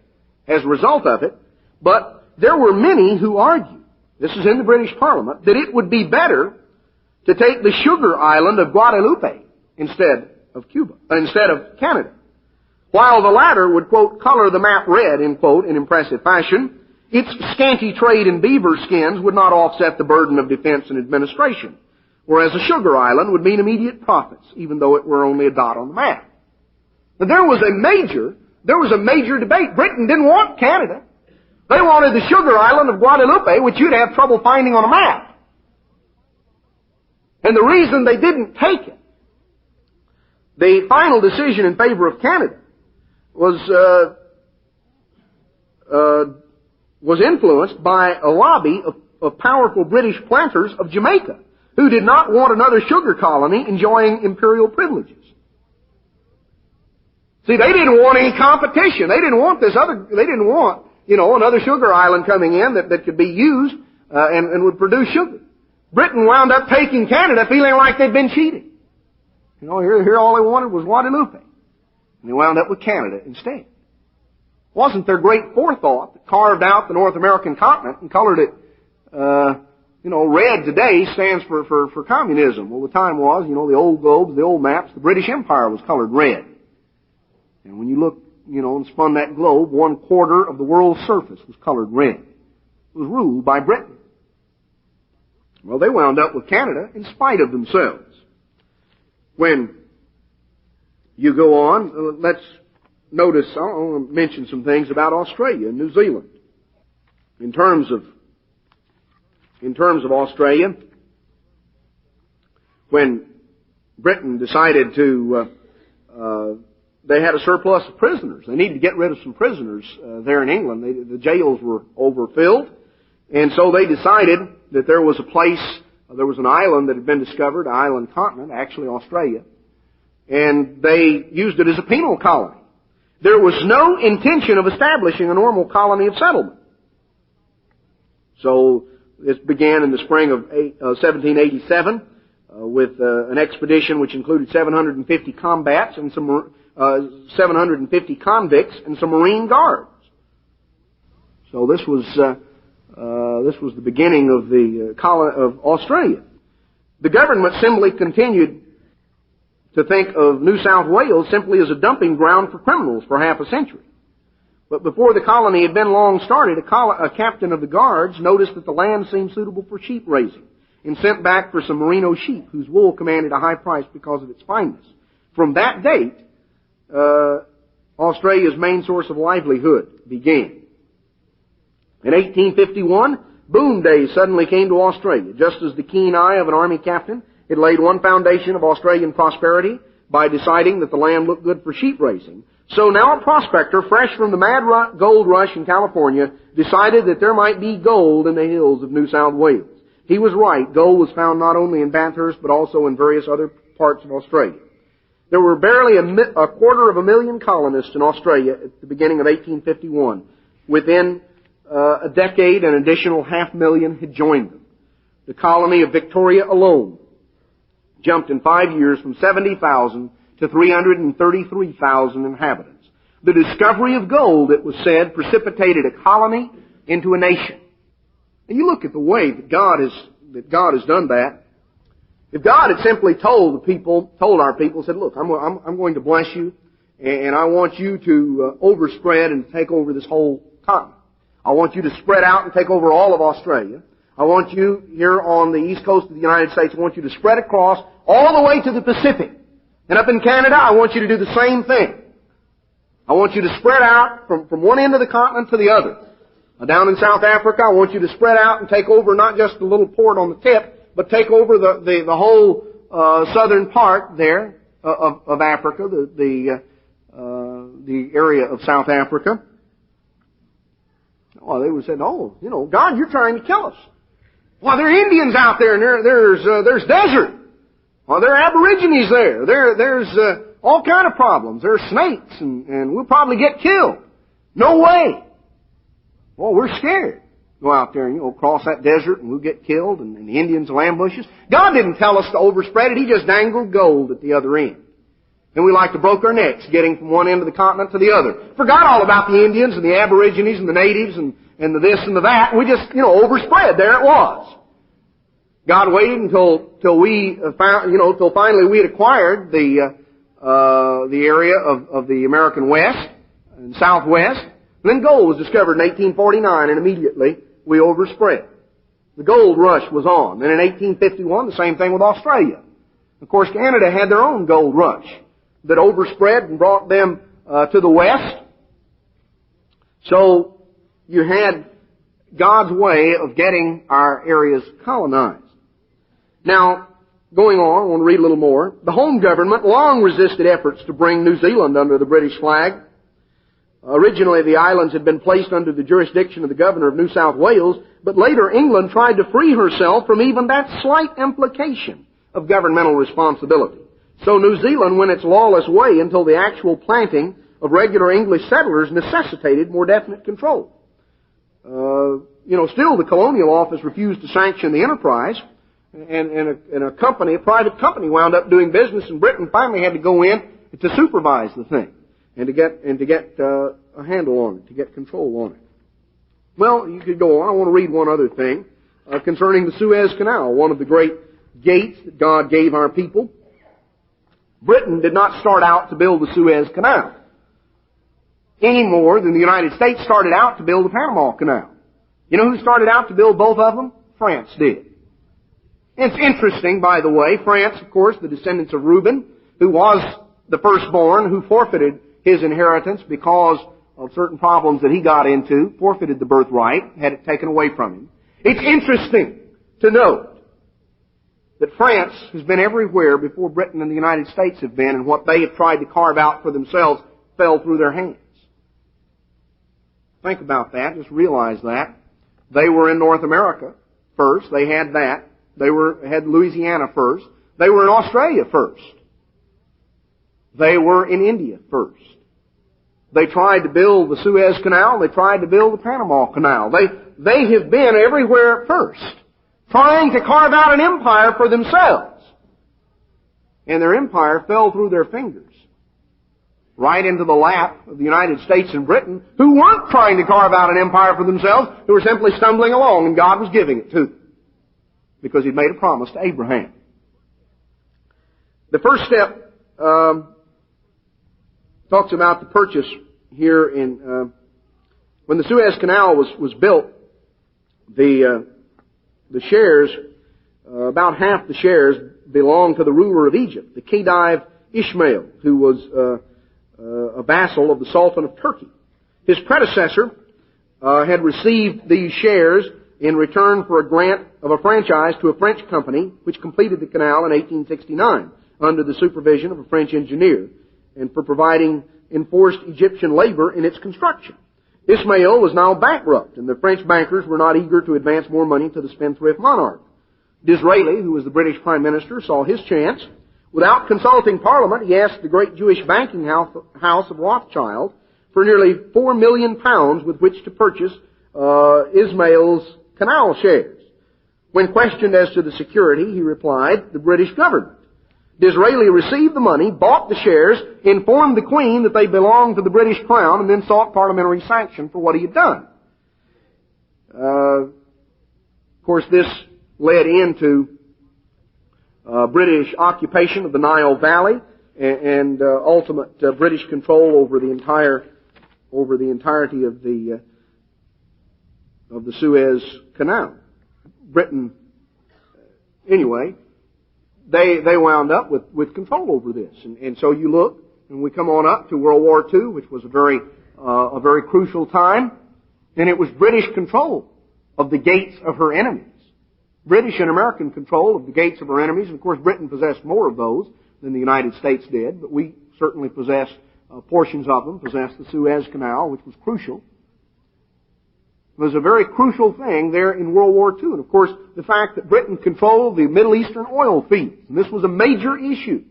as a result of it. But there were many who argued, this is in the British Parliament, that it would be better to take the sugar island of Guadeloupe instead of Canada. While the latter would, quote, color the map red, end quote, in impressive fashion, Its scanty trade in beaver skins would not offset the burden of defense and administration, whereas a sugar island would mean immediate profits, even though it were only a dot on the map. Now, there was a major debate. Britain didn't want Canada. They wanted the sugar island of Guadalupe, which you'd have trouble finding on a map. And the reason they didn't take it, the final decision in favor of Canada, was influenced by a lobby of powerful British planters of Jamaica, who did not want another sugar colony enjoying imperial privileges. See, they didn't want any competition. They didn't want another sugar island coming in that could be used and would produce sugar. Britain wound up taking Canada feeling like they'd been cheated. Here all they wanted was Guadalupe. And they wound up with Canada instead. Wasn't there great forethought that carved out the North American continent and colored it, red today stands for communism. Well, the time was, the old globes, the old maps, the British Empire was colored red. And when you look, and spun that globe, 1/4 of the world's surface was colored red. It was ruled by Britain. Well, they wound up with Canada in spite of themselves. When you go on, let's notice, I want to mention some things about Australia and New Zealand. In terms of Australia, when Britain decided they had a surplus of prisoners. They needed to get rid of some prisoners there in England. The jails were overfilled. And so they decided that there was an island that had been discovered, an island continent, actually Australia. And they used it as a penal colony. There was no intention of establishing a normal colony of settlement. So this began in the spring of 1787 with an expedition which included 750 combats and 750 convicts and some Marine guards. So this was the beginning of Australia. The government simply continued to think of New South Wales simply as a dumping ground for criminals for half a century. But before the colony had been long started, a captain of the guards noticed that the land seemed suitable for sheep raising and sent back for some merino sheep whose wool commanded a high price because of its fineness. From that date, Australia's main source of livelihood began. In 1851, boom days suddenly came to Australia, just as the keen eye of an army captain had laid one foundation of Australian prosperity by deciding that the land looked good for sheep raising. So now a prospector, fresh from the mad gold rush in California, decided that there might be gold in the hills of New South Wales. He was right. Gold was found not only in Bathurst, but also in various other parts of Australia. There were barely a 250,000 colonists in Australia at the beginning of 1851. Within a decade, an additional 500,000 had joined them. The colony of Victoria alone jumped in 5 years from 70,000 to 333,000 inhabitants. The discovery of gold, it was said, precipitated a colony into a nation. And you look at the way that God has done that. If God had simply told our people, said, look, I'm going to bless you, and I want you to overspread and take over this whole continent. I want you to spread out and take over all of Australia. I want you here on the east coast of the United States, I want you to spread across all the way to the Pacific. And up in Canada, I want you to do the same thing. I want you to spread out from one end of the continent to the other. Down in South Africa, I want you to spread out and take over not just the little port on the tip, but take over the whole southern part there of Africa, the area of South Africa. Well, they would say, "Oh, God, you're trying to kill us." Well, there are Indians out there, and there's desert. Well, there are Aborigines there. There's all kind of problems. There are snakes, and we'll probably get killed. No way. Well, we're scared. Go out there and cross that desert, and we'll get killed, and the Indians will ambush us. God didn't tell us to overspread it. He just dangled gold at the other end. And we like to broke our necks getting from one end of the continent to the other. Forgot all about the Indians and the Aborigines and the natives and the this and the that. We just, overspread. There it was. God waited until we found, till finally we had acquired the area of the American West and Southwest. And then gold was discovered in 1849, and immediately we overspread. The gold rush was on. Then in 1851, the same thing with Australia. Of course, Canada had their own gold rush that overspread and brought them to the west. So you had God's way of getting our areas colonized. Now, going on, I want to read a little more. The home government long resisted efforts to bring New Zealand under the British flag. Originally, the islands had been placed under the jurisdiction of the governor of New South Wales, but later England tried to free herself from even that slight implication of governmental responsibility. So New Zealand went its lawless way until the actual planting of regular English settlers necessitated more definite control. Still the Colonial Office refused to sanction the enterprise, and a company, a private company, wound up doing business in Britain, finally had to go in to supervise the thing and to get a handle on it, to get control on it. Well, you could go on. I want to read one other thing concerning the Suez Canal, one of the great gates that God gave our people. Britain did not start out to build the Suez Canal any more than the United States started out to build the Panama Canal. You know who started out to build both of them? France did. It's interesting, by the way, France, of course, the descendants of Reuben, who was the firstborn, who forfeited his inheritance because of certain problems that he got into, forfeited the birthright, had it taken away from him. It's interesting to note that France has been everywhere before Britain and the United States have been, and what they have tried to carve out for themselves fell through their hands. Think about that. Just realize that. They were in North America first. They had that. They had Louisiana first. They were in Australia first. They were in India first. They tried to build the Suez Canal. They tried to build the Panama Canal. They have been everywhere first, trying to carve out an empire for themselves. And their empire fell through their fingers, right into the lap of the United States and Britain, who weren't trying to carve out an empire for themselves, who were simply stumbling along, and God was giving it to them, because He'd made a promise to Abraham. The first step talks about the purchase here in when the Suez Canal was built. The shares, about half the shares, belonged to the ruler of Egypt, the Khedive Ishmael, who was a vassal of the Sultan of Turkey. His predecessor had received these shares in return for a grant of a franchise to a French company which completed the canal in 1869 under the supervision of a French engineer, and for providing enforced Egyptian labor in its construction. Ismail was now bankrupt, and the French bankers were not eager to advance more money to the spendthrift monarch. Disraeli, who was the British Prime Minister, saw his chance. Without consulting Parliament, he asked the great Jewish banking house of Rothschild for nearly £4 million with which to purchase Ismail's canal shares. When questioned as to the security, he replied, the British government. Disraeli received the money, bought the shares, informed the Queen that they belonged to the British Crown, and then sought parliamentary sanction for what he had done. Of course, this led into British occupation of the Nile Valley and ultimate British control over the entirety of the Suez Canal. Britain, anyway, they wound up with control over this, and so you look, and we come on up to World War II, which was a very crucial time, and it was British control of the gates of her enemies. British and American control of the gates of her enemies, and of course Britain possessed more of those than the United States did, but we certainly possessed portions of them, possessed the Suez Canal, which was crucial. It was a very crucial thing there in World War II. And of course, the fact that Britain controlled the Middle Eastern oil fields. And this was a major issue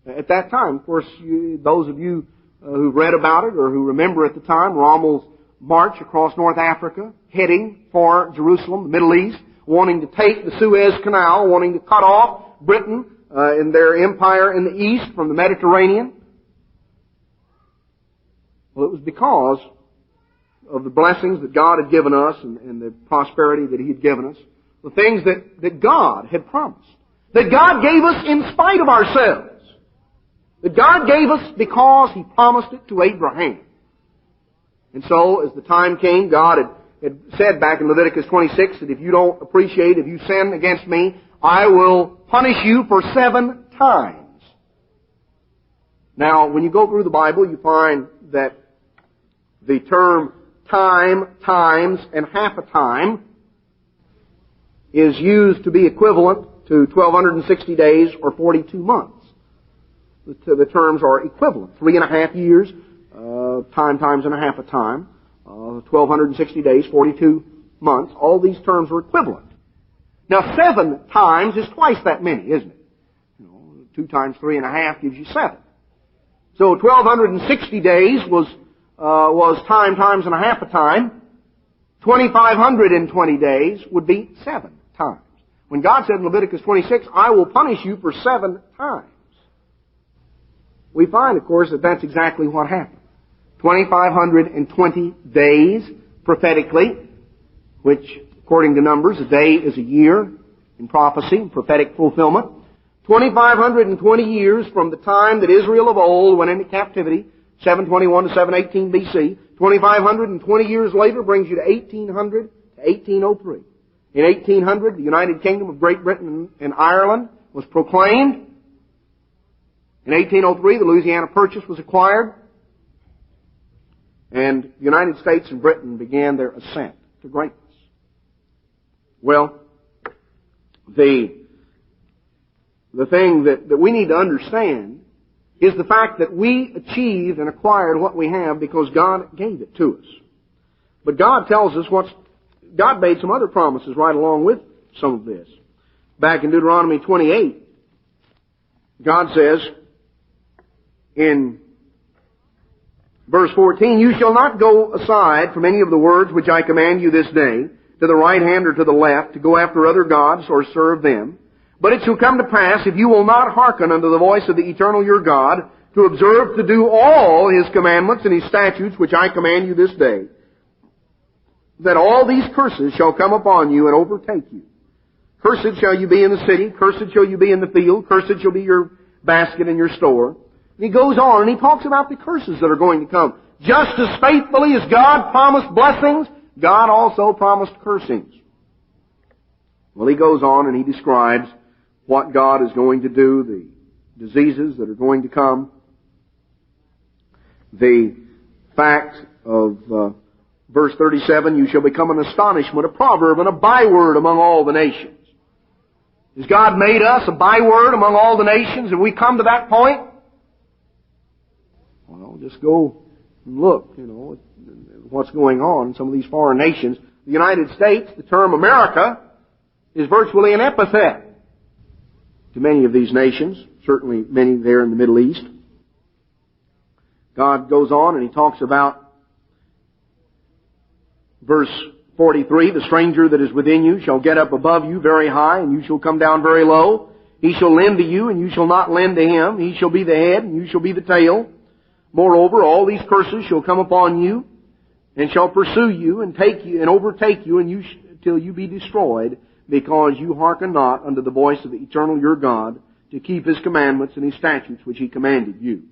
at that time. Of course, those of you who read about it or who remember at the time Rommel's march across North Africa, heading for Jerusalem, the Middle East, wanting to take the Suez Canal, wanting to cut off Britain and their empire in the east from the Mediterranean. Well, it was because of the blessings that God had given us and the prosperity that He had given us, the things that God had promised, that God gave us in spite of ourselves, that God gave us because He promised it to Abraham. And so, as the time came, God had said back in Leviticus 26 that if you don't appreciate, if you sin against me, I will punish you for 7 times. Now, when you go through the Bible, you find that the term time, times, and half a time is used to be equivalent to 1,260 days or 42 months. The terms are equivalent. 3.5 years, time, times, and a half a time. 1,260 days, 42 months. All these terms are equivalent. Now, 7 times is twice that many, isn't it? 2 times 3.5 gives you 7. So 1,260 days was time, times, and a half a time. 2,520 days would be 7 times. When God said in Leviticus 26, I will punish you for 7 times, we find, of course, that that's exactly what happened. 2,520 days, prophetically, which, according to Numbers, a day is a year in prophecy and prophetic fulfillment. 2,520 years from the time that Israel of old went into captivity, 721 to 718 B.C. 2,520 years later brings you to 1800 to 1803. In 1800, the United Kingdom of Great Britain and Ireland was proclaimed. In 1803, the Louisiana Purchase was acquired. And the United States and Britain began their ascent to greatness. Well, the thing that we need to understand is the fact that we achieved and acquired what we have because God gave it to us. But God tells us God made some other promises right along with some of this. Back in Deuteronomy 28, God says in verse 14, you shall not go aside from any of the words which I command you this day, to the right hand or to the left, to go after other gods or serve them. But it shall come to pass, if you will not hearken unto the voice of the eternal your God, to observe to do all His commandments and His statutes which I command you this day, that all these curses shall come upon you and overtake you. Cursed shall you be in the city, cursed shall you be in the field, cursed shall be your basket and your store. And he goes on and he talks about the curses that are going to come. Just as faithfully as God promised blessings, God also promised cursings. Well, he goes on and he describes what God is going to do, the diseases that are going to come, the fact of verse 37, you shall become an astonishment, a proverb, and a byword among all the nations. Has God made us a byword among all the nations? Have we come to that point? Well, just go and look, what's going on in some of these foreign nations. The United States, the term America, is virtually an epithet to many of these nations, certainly many there in the Middle East. God goes on and He talks about verse 43, the stranger that is within you shall get up above you very high, and you shall come down very low. He shall lend to you, and you shall not lend to him. He shall be the head, and you shall be the tail. Moreover, all these curses shall come upon you, and shall pursue you, and take you, and overtake you, till you be destroyed, because you hearken not unto the voice of the eternal your God, to keep His commandments and His statutes which He commanded you.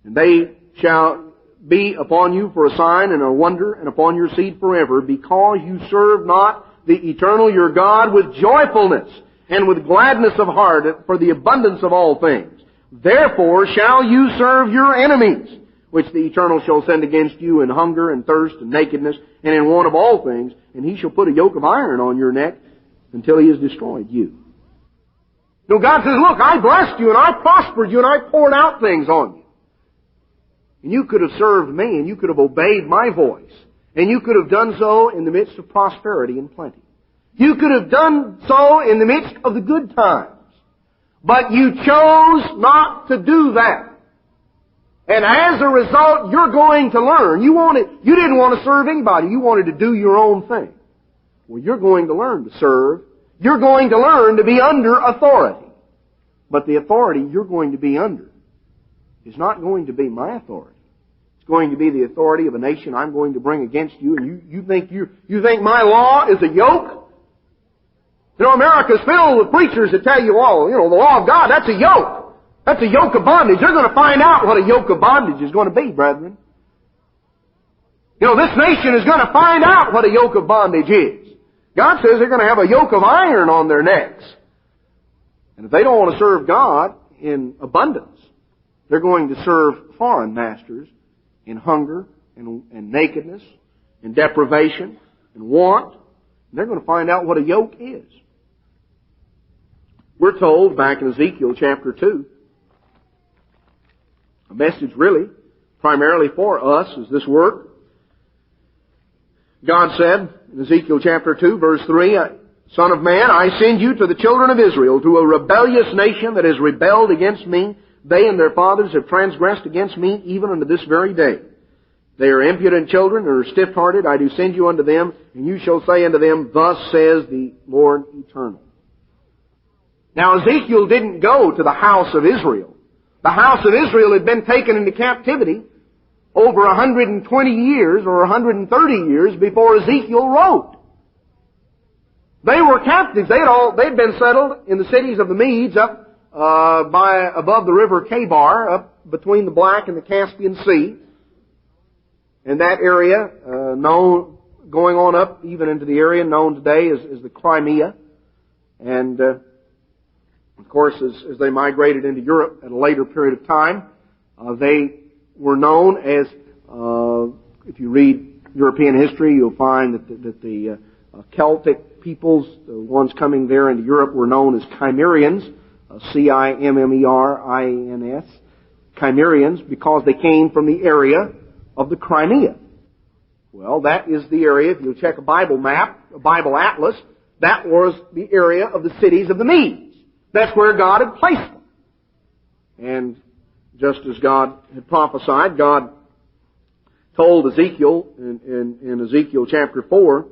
And they shall be upon you for a sign and a wonder, and upon your seed forever, because you serve not the eternal your God with joyfulness and with gladness of heart for the abundance of all things. Therefore shall you serve your enemies, which the eternal shall send against you in hunger and thirst and nakedness and in want of all things, and He shall put a yoke of iron on your neck until He has destroyed you. God says, look, I blessed you and I prospered you and I poured out things on you. And you could have served me, and you could have obeyed my voice, and you could have done so in the midst of prosperity and plenty. You could have done so in the midst of the good times. But you chose not to do that. And as a result, you're going to learn. You didn't want to serve anybody. You wanted to do your own thing. Well, you're going to learn to serve. You're going to learn to be under authority. But the authority you're going to be under is not going to be my authority. It's going to be the authority of a nation I'm going to bring against you, and you think my law is a yoke? America's filled with preachers that tell you, the law of God, that's a yoke. That's a yoke of bondage. You're going to find out what a yoke of bondage is going to be, brethren. You know, this nation is going to find out what a yoke of bondage is. God says they're going to have a yoke of iron on their necks. And if they don't want to serve God in abundance, they're going to serve foreign masters in hunger and nakedness and deprivation and want. And they're going to find out what a yoke is. We're told back in Ezekiel chapter 2, a message really primarily for us is this work. God said in Ezekiel chapter 2 verse 3, Son of man, I send you to the children of Israel, to a rebellious nation that has rebelled against me. They and their fathers have transgressed against me even unto this very day. They are impudent children and are stiff-hearted. I do send you unto them, and you shall say unto them, Thus says the Lord Eternal. Now Ezekiel didn't go to the house of Israel. The house of Israel had been taken into captivity over 120 years or 130 years before Ezekiel wrote. They were captives. They'd been settled in the cities of the Medes up above the river Kabar, up between the Black and the Caspian Sea. And that area, going on up even into the area known today as the Crimea. And, of course, as they migrated into Europe at a later period of time, they were known as, if you read European history, you'll find that the Celtic peoples, the ones coming there into Europe, were known as Cimmerians, Cimmerins, Cimmerians, because they came from the area of the Crimea. Well, that is the area, if you check a Bible map, a Bible atlas, that was the area of the cities of the Medes. That's where God had placed them. And just as God had prophesied, God told Ezekiel in Ezekiel chapter 4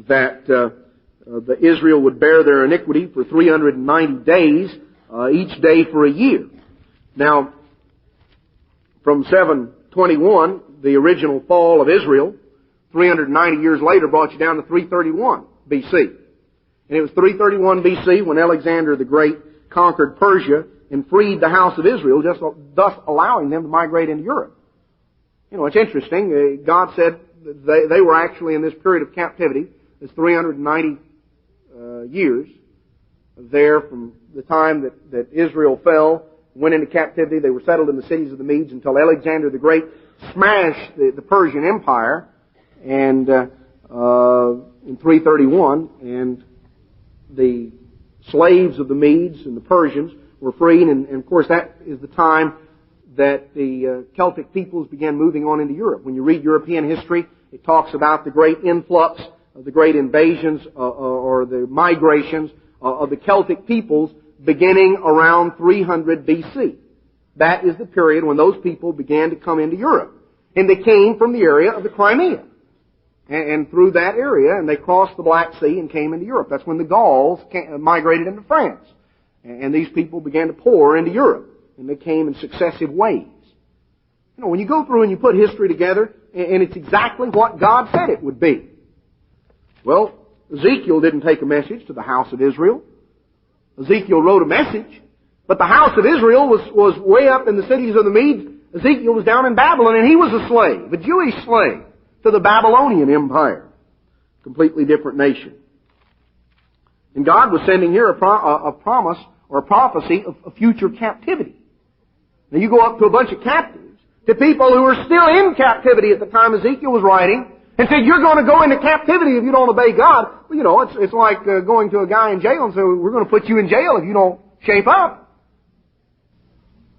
that the Israel would bear their iniquity for 390 days, each day for a year. Now, from 721, the original fall of Israel, 390 years later brought you down to 331 BC. And it was 331 BC when Alexander the Great conquered Persia and freed the house of Israel, thus allowing them to migrate into Europe. You know, it's interesting. God said they were actually in this period of captivity, this 390 years, there from the time that Israel fell, went into captivity. They were settled in the cities of the Medes until Alexander the Great smashed the Persian Empire and in 331, and the slaves of the Medes and the Persians were freed, and of course that is the time that the Celtic peoples began moving on into Europe. When you read European history, it talks about the great influx, of the great invasions or the migrations of the Celtic peoples beginning around 300 BC. That is the period when those people began to come into Europe. And they came from the area of the Crimea. And through that area, and they crossed the Black Sea and came into Europe. That's when the Gauls migrated into France. And these people began to pour into Europe. And they came in successive waves. You know, when you go through and you put history together, and it's exactly what God said it would be. Well, Ezekiel didn't take a message to the house of Israel. Ezekiel wrote a message, but the house of Israel was way up in the cities of the Medes. Ezekiel was down in Babylon, and he was a slave, a Jewish slave, to the Babylonian Empire. Completely different nation. And God was sending here a promise or a prophecy of future captivity. Now you go up to a bunch of captives, to people who were still in captivity at the time Ezekiel was writing, and said, you're going to go into captivity if you don't obey God. Well, you know, it's like going to a guy in jail and saying, we're going to put you in jail if you don't shape up.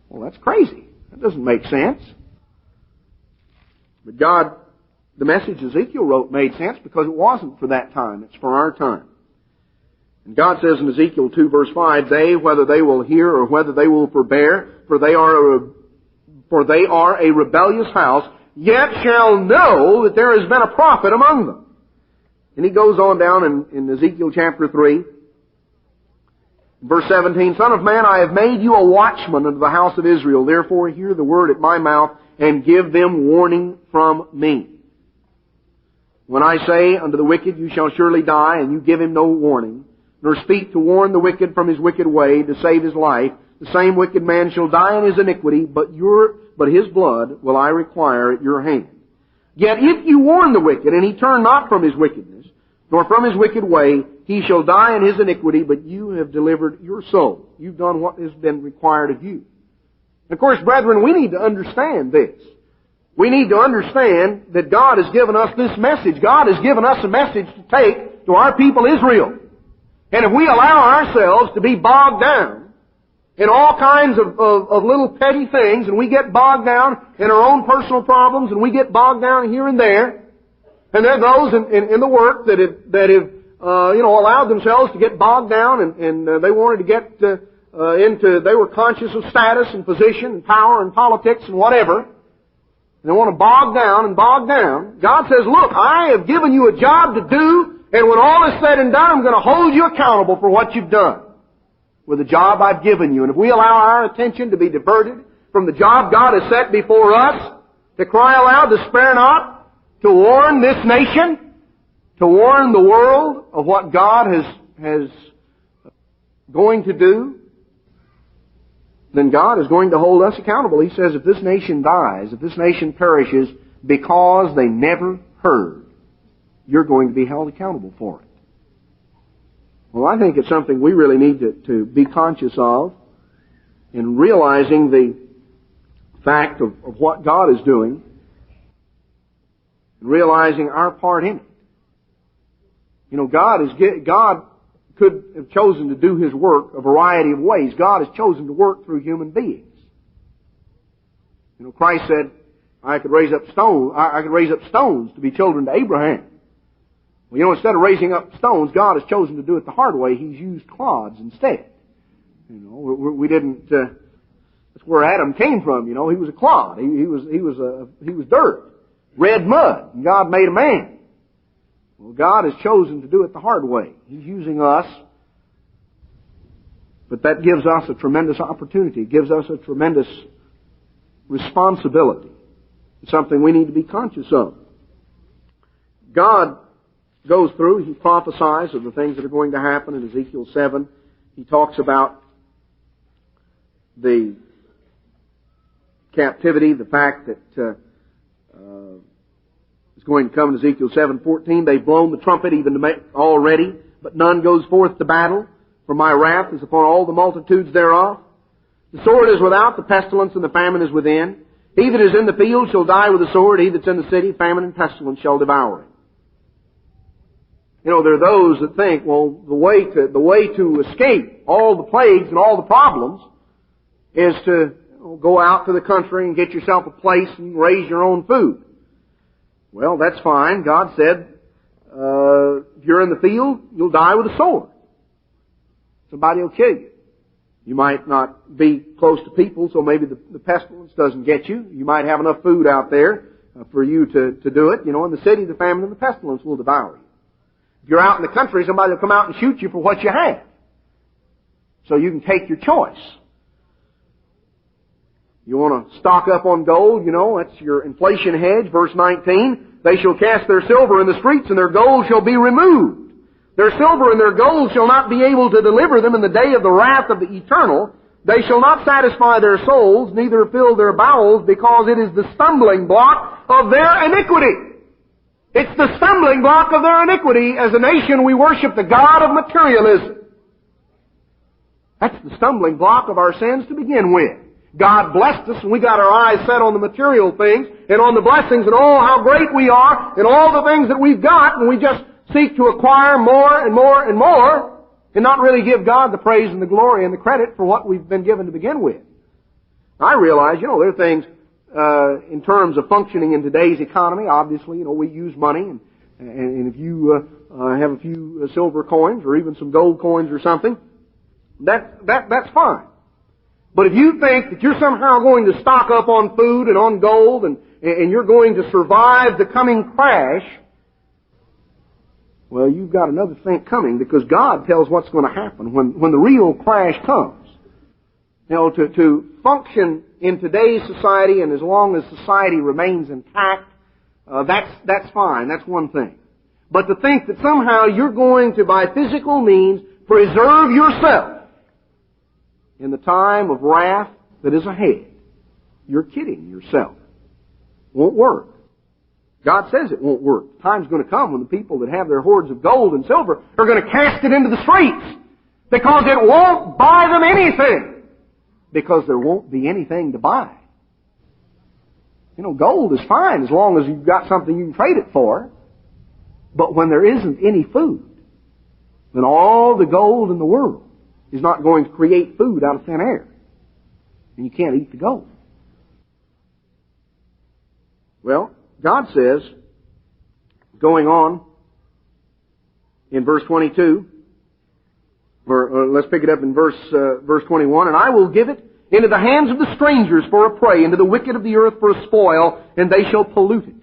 Well, that's crazy. That doesn't make sense. But God, the message Ezekiel wrote made sense because it wasn't for that time. It's for our time. And God says in Ezekiel 2 verse 5, they, whether they will hear or whether they will forbear, for they are a rebellious house, yet shall know that there has been a prophet among them. And he goes on down in Ezekiel chapter 3, verse 17, Son of man, I have made you a watchman unto the house of Israel. Therefore hear the word at my mouth, and give them warning from me. When I say unto the wicked, you shall surely die, and you give him no warning, nor speak to warn the wicked from his wicked way, to save his life, the same wicked man shall die in his iniquity, but his blood will I require at your hand. Yet if you warn the wicked, and he turn not from his wickedness, nor from his wicked way, he shall die in his iniquity, but you have delivered your soul. You've done what has been required of you. Of course, brethren, we need to understand this. We need to understand that God has given us this message. God has given us a message to take to our people Israel. And if we allow ourselves to be bogged down in all kinds of little petty things, and we get bogged down in our own personal problems, and we get bogged down here and there, and there are those in the work that have allowed themselves to get bogged down, and they wanted to get they were conscious of status and position and power and politics and whatever. And they want to bog down and bog down. God says, look, I have given you a job to do, and when all is said and done, I'm going to hold you accountable for what you've done with the job I've given you. And if we allow our attention to be diverted from the job God has set before us, to cry aloud, to spare not, to warn this nation, to warn the world of what God has going to do, then God is going to hold us accountable. He says, if this nation dies, if this nation perishes because they never heard, you're going to be held accountable for it. Well, I think it's something we really need to be conscious of in realizing the fact of what God is doing, and realizing our part in it. You know, God could have chosen to do His work a variety of ways. God has chosen to work through human beings. You know, Christ said, I could raise up stones to be children to Abraham. Well, you know, instead of raising up stones, God has chosen to do it the hard way. He's used clods instead. You know, we didn't. That's where Adam came from. You know, he was a clod. He was dirt, red mud, and God made a man. Well, God has chosen to do it the hard way. He's using us, but that gives us a tremendous opportunity. It gives us a tremendous responsibility. It's something we need to be conscious of. God goes through, He prophesies of the things that are going to happen in Ezekiel 7. He talks about the captivity, the fact that going to come in Ezekiel 7:14. They've blown the trumpet even already, but none goes forth to battle. For my wrath is upon all the multitudes thereof. The sword is without, the pestilence and the famine is within. He that is in the field shall die with the sword. He that's in the city, famine and pestilence shall devour him. You know, there are those that think, well, the way to escape all the plagues and all the problems is to go out to the country and get yourself a place and raise your own food. Well, that's fine. God said, if you're in the field, you'll die with a sword. Somebody will kill you. You might not be close to people, so maybe the pestilence doesn't get you. You might have enough food out there for you to do it. You know, in the city, the famine and the pestilence will devour you. If you're out in the country, somebody will come out and shoot you for what you have. So you can take your choice. You want to stock up on gold, you know, that's your inflation hedge. Verse 19, they shall cast their silver in the streets, and their gold shall be removed. Their silver and their gold shall not be able to deliver them in the day of the wrath of the Eternal. They shall not satisfy their souls, neither fill their bowels, because it is the stumbling block of their iniquity. It's the stumbling block of their iniquity. As a nation, we worship the God of materialism. That's the stumbling block of our sins to begin with. God blessed us, and we got our eyes set on the material things and on the blessings and oh, how great we are and all the things that we've got, and we just seek to acquire more and more and more and not really give God the praise and the glory and the credit for what we've been given to begin with. I realize, you know, there are things in terms of functioning in today's economy. Obviously, you know, we use money, and if you have a few silver coins or even some gold coins or something, that's fine. But if you think that you're somehow going to stock up on food and on gold and you're going to survive the coming crash, well, you've got another thing coming, because God tells what's going to happen when the real crash comes. You know, to function in today's society, and as long as society remains intact, that's fine. That's one thing. But to think that somehow you're going to, by physical means, preserve yourself in the time of wrath that is ahead, you're kidding yourself. Won't work. God says it won't work. Time's going to come when the people that have their hoards of gold and silver are going to cast it into the streets because it won't buy them anything. Because there won't be anything to buy. You know, gold is fine as long as you've got something you can trade it for. But when there isn't any food, then all the gold in the world is not going to create food out of thin air. And you can't eat the gold. Well, God says, going on in verse 22, or let's pick it up in verse 21, and I will give it into the hands of the strangers for a prey, into the wicked of the earth for a spoil, and they shall pollute it.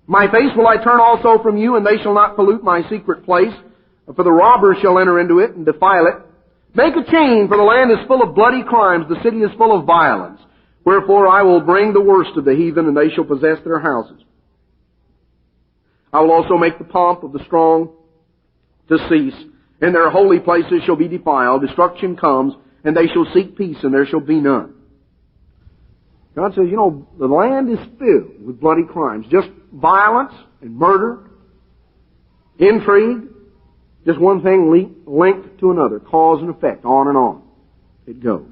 My face will I turn also from you, and they shall not pollute my secret place, for the robbers shall enter into it and defile it. Make a chain, for the land is full of bloody crimes, the city is full of violence. Wherefore I will bring the worst of the heathen, and they shall possess their houses. I will also make the pomp of the strong to cease, and their holy places shall be defiled. Destruction comes, and they shall seek peace, and there shall be none. God says, you know, the land is filled with bloody crimes. Just violence and murder, intrigue, just one thing linked to another, cause and effect, on and on it goes.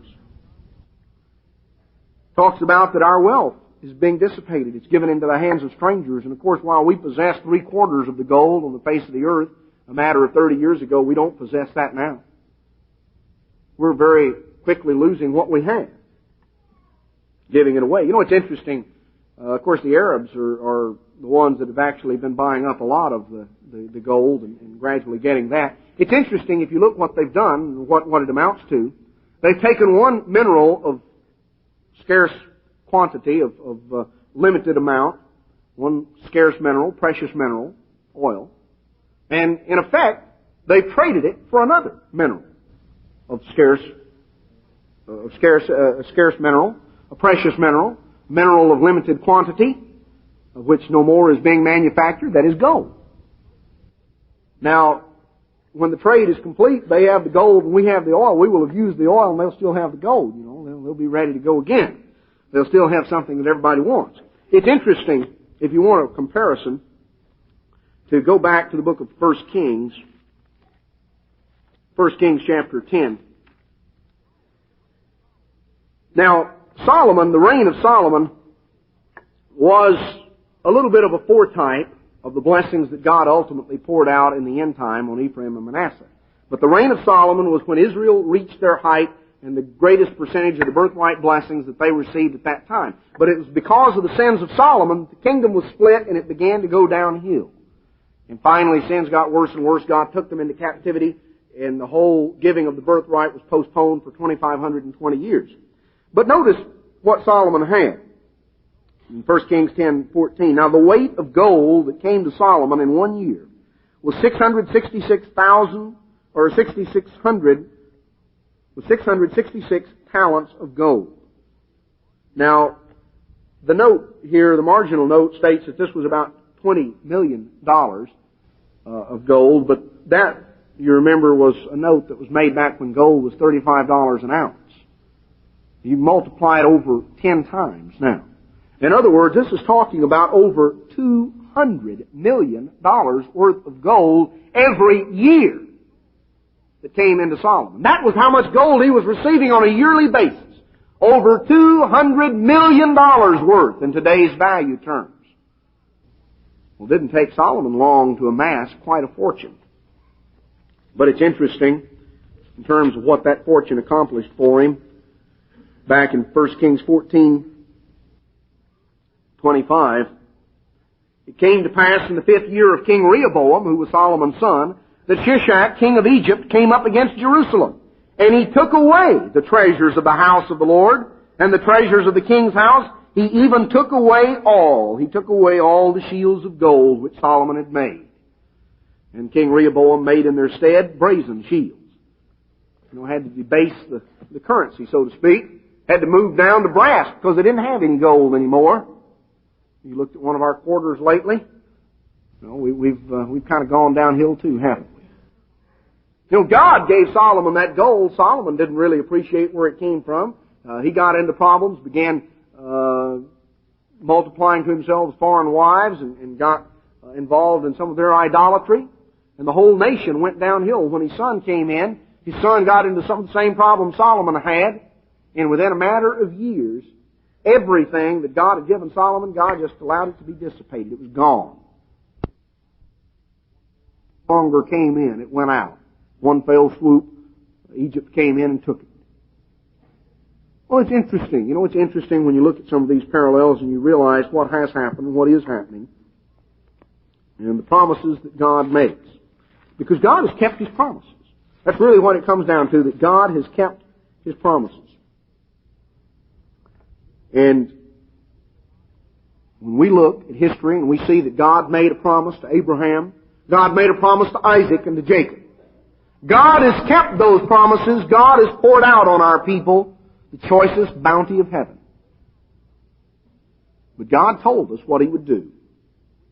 Talks about that our wealth is being dissipated. It's given into the hands of strangers. And of course, while we possess 3/4 of the gold on the face of the earth a matter of 30 years ago, we don't possess that now. We're very quickly losing what we have, giving it away. You know, it's interesting. Of course, the Arabs are the ones that have actually been buying up a lot of the gold and gradually getting that. It's interesting if you look what they've done and what it amounts to. They've taken one mineral of scarce quantity, of limited amount, one scarce mineral, precious mineral, oil, and in effect, they've traded it for another mineral of scarce mineral, a precious mineral of limited quantity, of which no more is being manufactured, that is gold. Now, when the trade is complete, they have the gold and we have the oil. We will have used the oil and they'll still have the gold. You know, they'll be ready to go again. They'll still have something that everybody wants. It's interesting, if you want a comparison, to go back to the book of 1 Kings. 1 Kings chapter 10. Now, Solomon, the reign of Solomon, was a little bit of a foretype of the blessings that God ultimately poured out in the end time on Ephraim and Manasseh. But the reign of Solomon was when Israel reached their height and the greatest percentage of the birthright blessings that they received at that time. But it was because of the sins of Solomon, the kingdom was split and it began to go downhill. And finally, sins got worse and worse. God took them into captivity, and the whole giving of the birthright was postponed for 2,520 years. But notice what Solomon had. In 1 Kings 10:14, now the weight of gold that came to Solomon in 1 year was 666 talents of gold. Now, the note here, the marginal note, states that this was about $20 million of gold, but that, you remember, was a note that was made back when gold was $35 an ounce. You multiply it over 10 times now. In other words, this is talking about over $200 million worth of gold every year that came into Solomon. That was how much gold he was receiving on a yearly basis. Over $200 million worth in today's value terms. Well, it didn't take Solomon long to amass quite a fortune. But it's interesting in terms of what that fortune accomplished for him. Back in 1 Kings 14:25, it came to pass in the 5th year of King Rehoboam, who was Solomon's son, that Shishak, king of Egypt, came up against Jerusalem. And he took away the treasures of the house of the Lord and the treasures of the king's house. He even took away all. He took away all the shields of gold which Solomon had made. And King Rehoboam made in their stead brazen shields. You know, had to debase the currency, so to speak. Had to move down to brass because they didn't have any gold anymore. You looked at one of our quarters lately. You know, we've kind of gone downhill too, haven't we? You know, God gave Solomon that gold. Solomon didn't really appreciate where it came from. He got into problems, began multiplying to himself foreign wives and got involved in some of their idolatry. And the whole nation went downhill. When his son came in, his son got into some of the same problems Solomon had. And within a matter of years, everything that God had given Solomon, God just allowed it to be dissipated. It was gone. Longer came in, it went out. One fell swoop, Egypt came in and took it. Well, it's interesting. You know, it's interesting when you look at some of these parallels and you realize what has happened and what is happening and the promises that God makes. Because God has kept His promises. That's really what it comes down to, that God has kept His promises. And when we look at history and we see that God made a promise to Abraham, God made a promise to Isaac and to Jacob. God has kept those promises. God has poured out on our people the choicest bounty of heaven. But God told us what He would do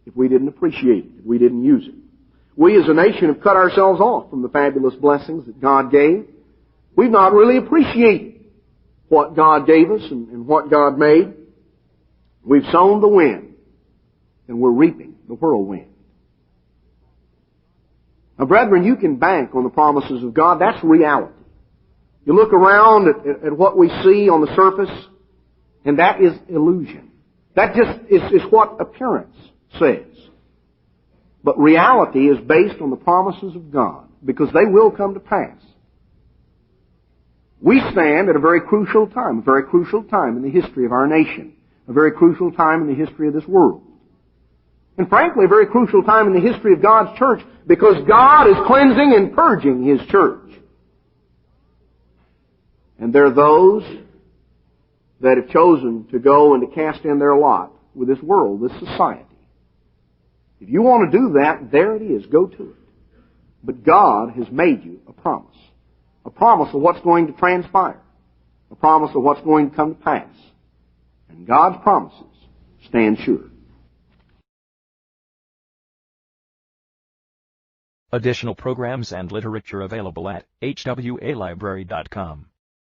if we didn't appreciate it, if we didn't use it. We as a nation have cut ourselves off from the fabulous blessings that God gave. We've not really appreciated what God gave us and what God made. We've sown the wind, and we're reaping the whirlwind. Now, brethren, you can bank on the promises of God. That's reality. You look around at what we see on the surface, and that is illusion. That just is what appearance says. But reality is based on the promises of God, because they will come to pass. We stand at a very crucial time in the history of our nation, a very crucial time in the history of this world. And frankly, a very crucial time in the history of God's church, because God is cleansing and purging His church. And there are those that have chosen to go and to cast in their lot with this world, this society. If you want to do that, there it is. Go to it. But God has made you a promise. A promise of what's going to transpire. A promise of what's going to come to pass. And God's promises stand sure.
Additional programs and literature available at hwalibrary.com.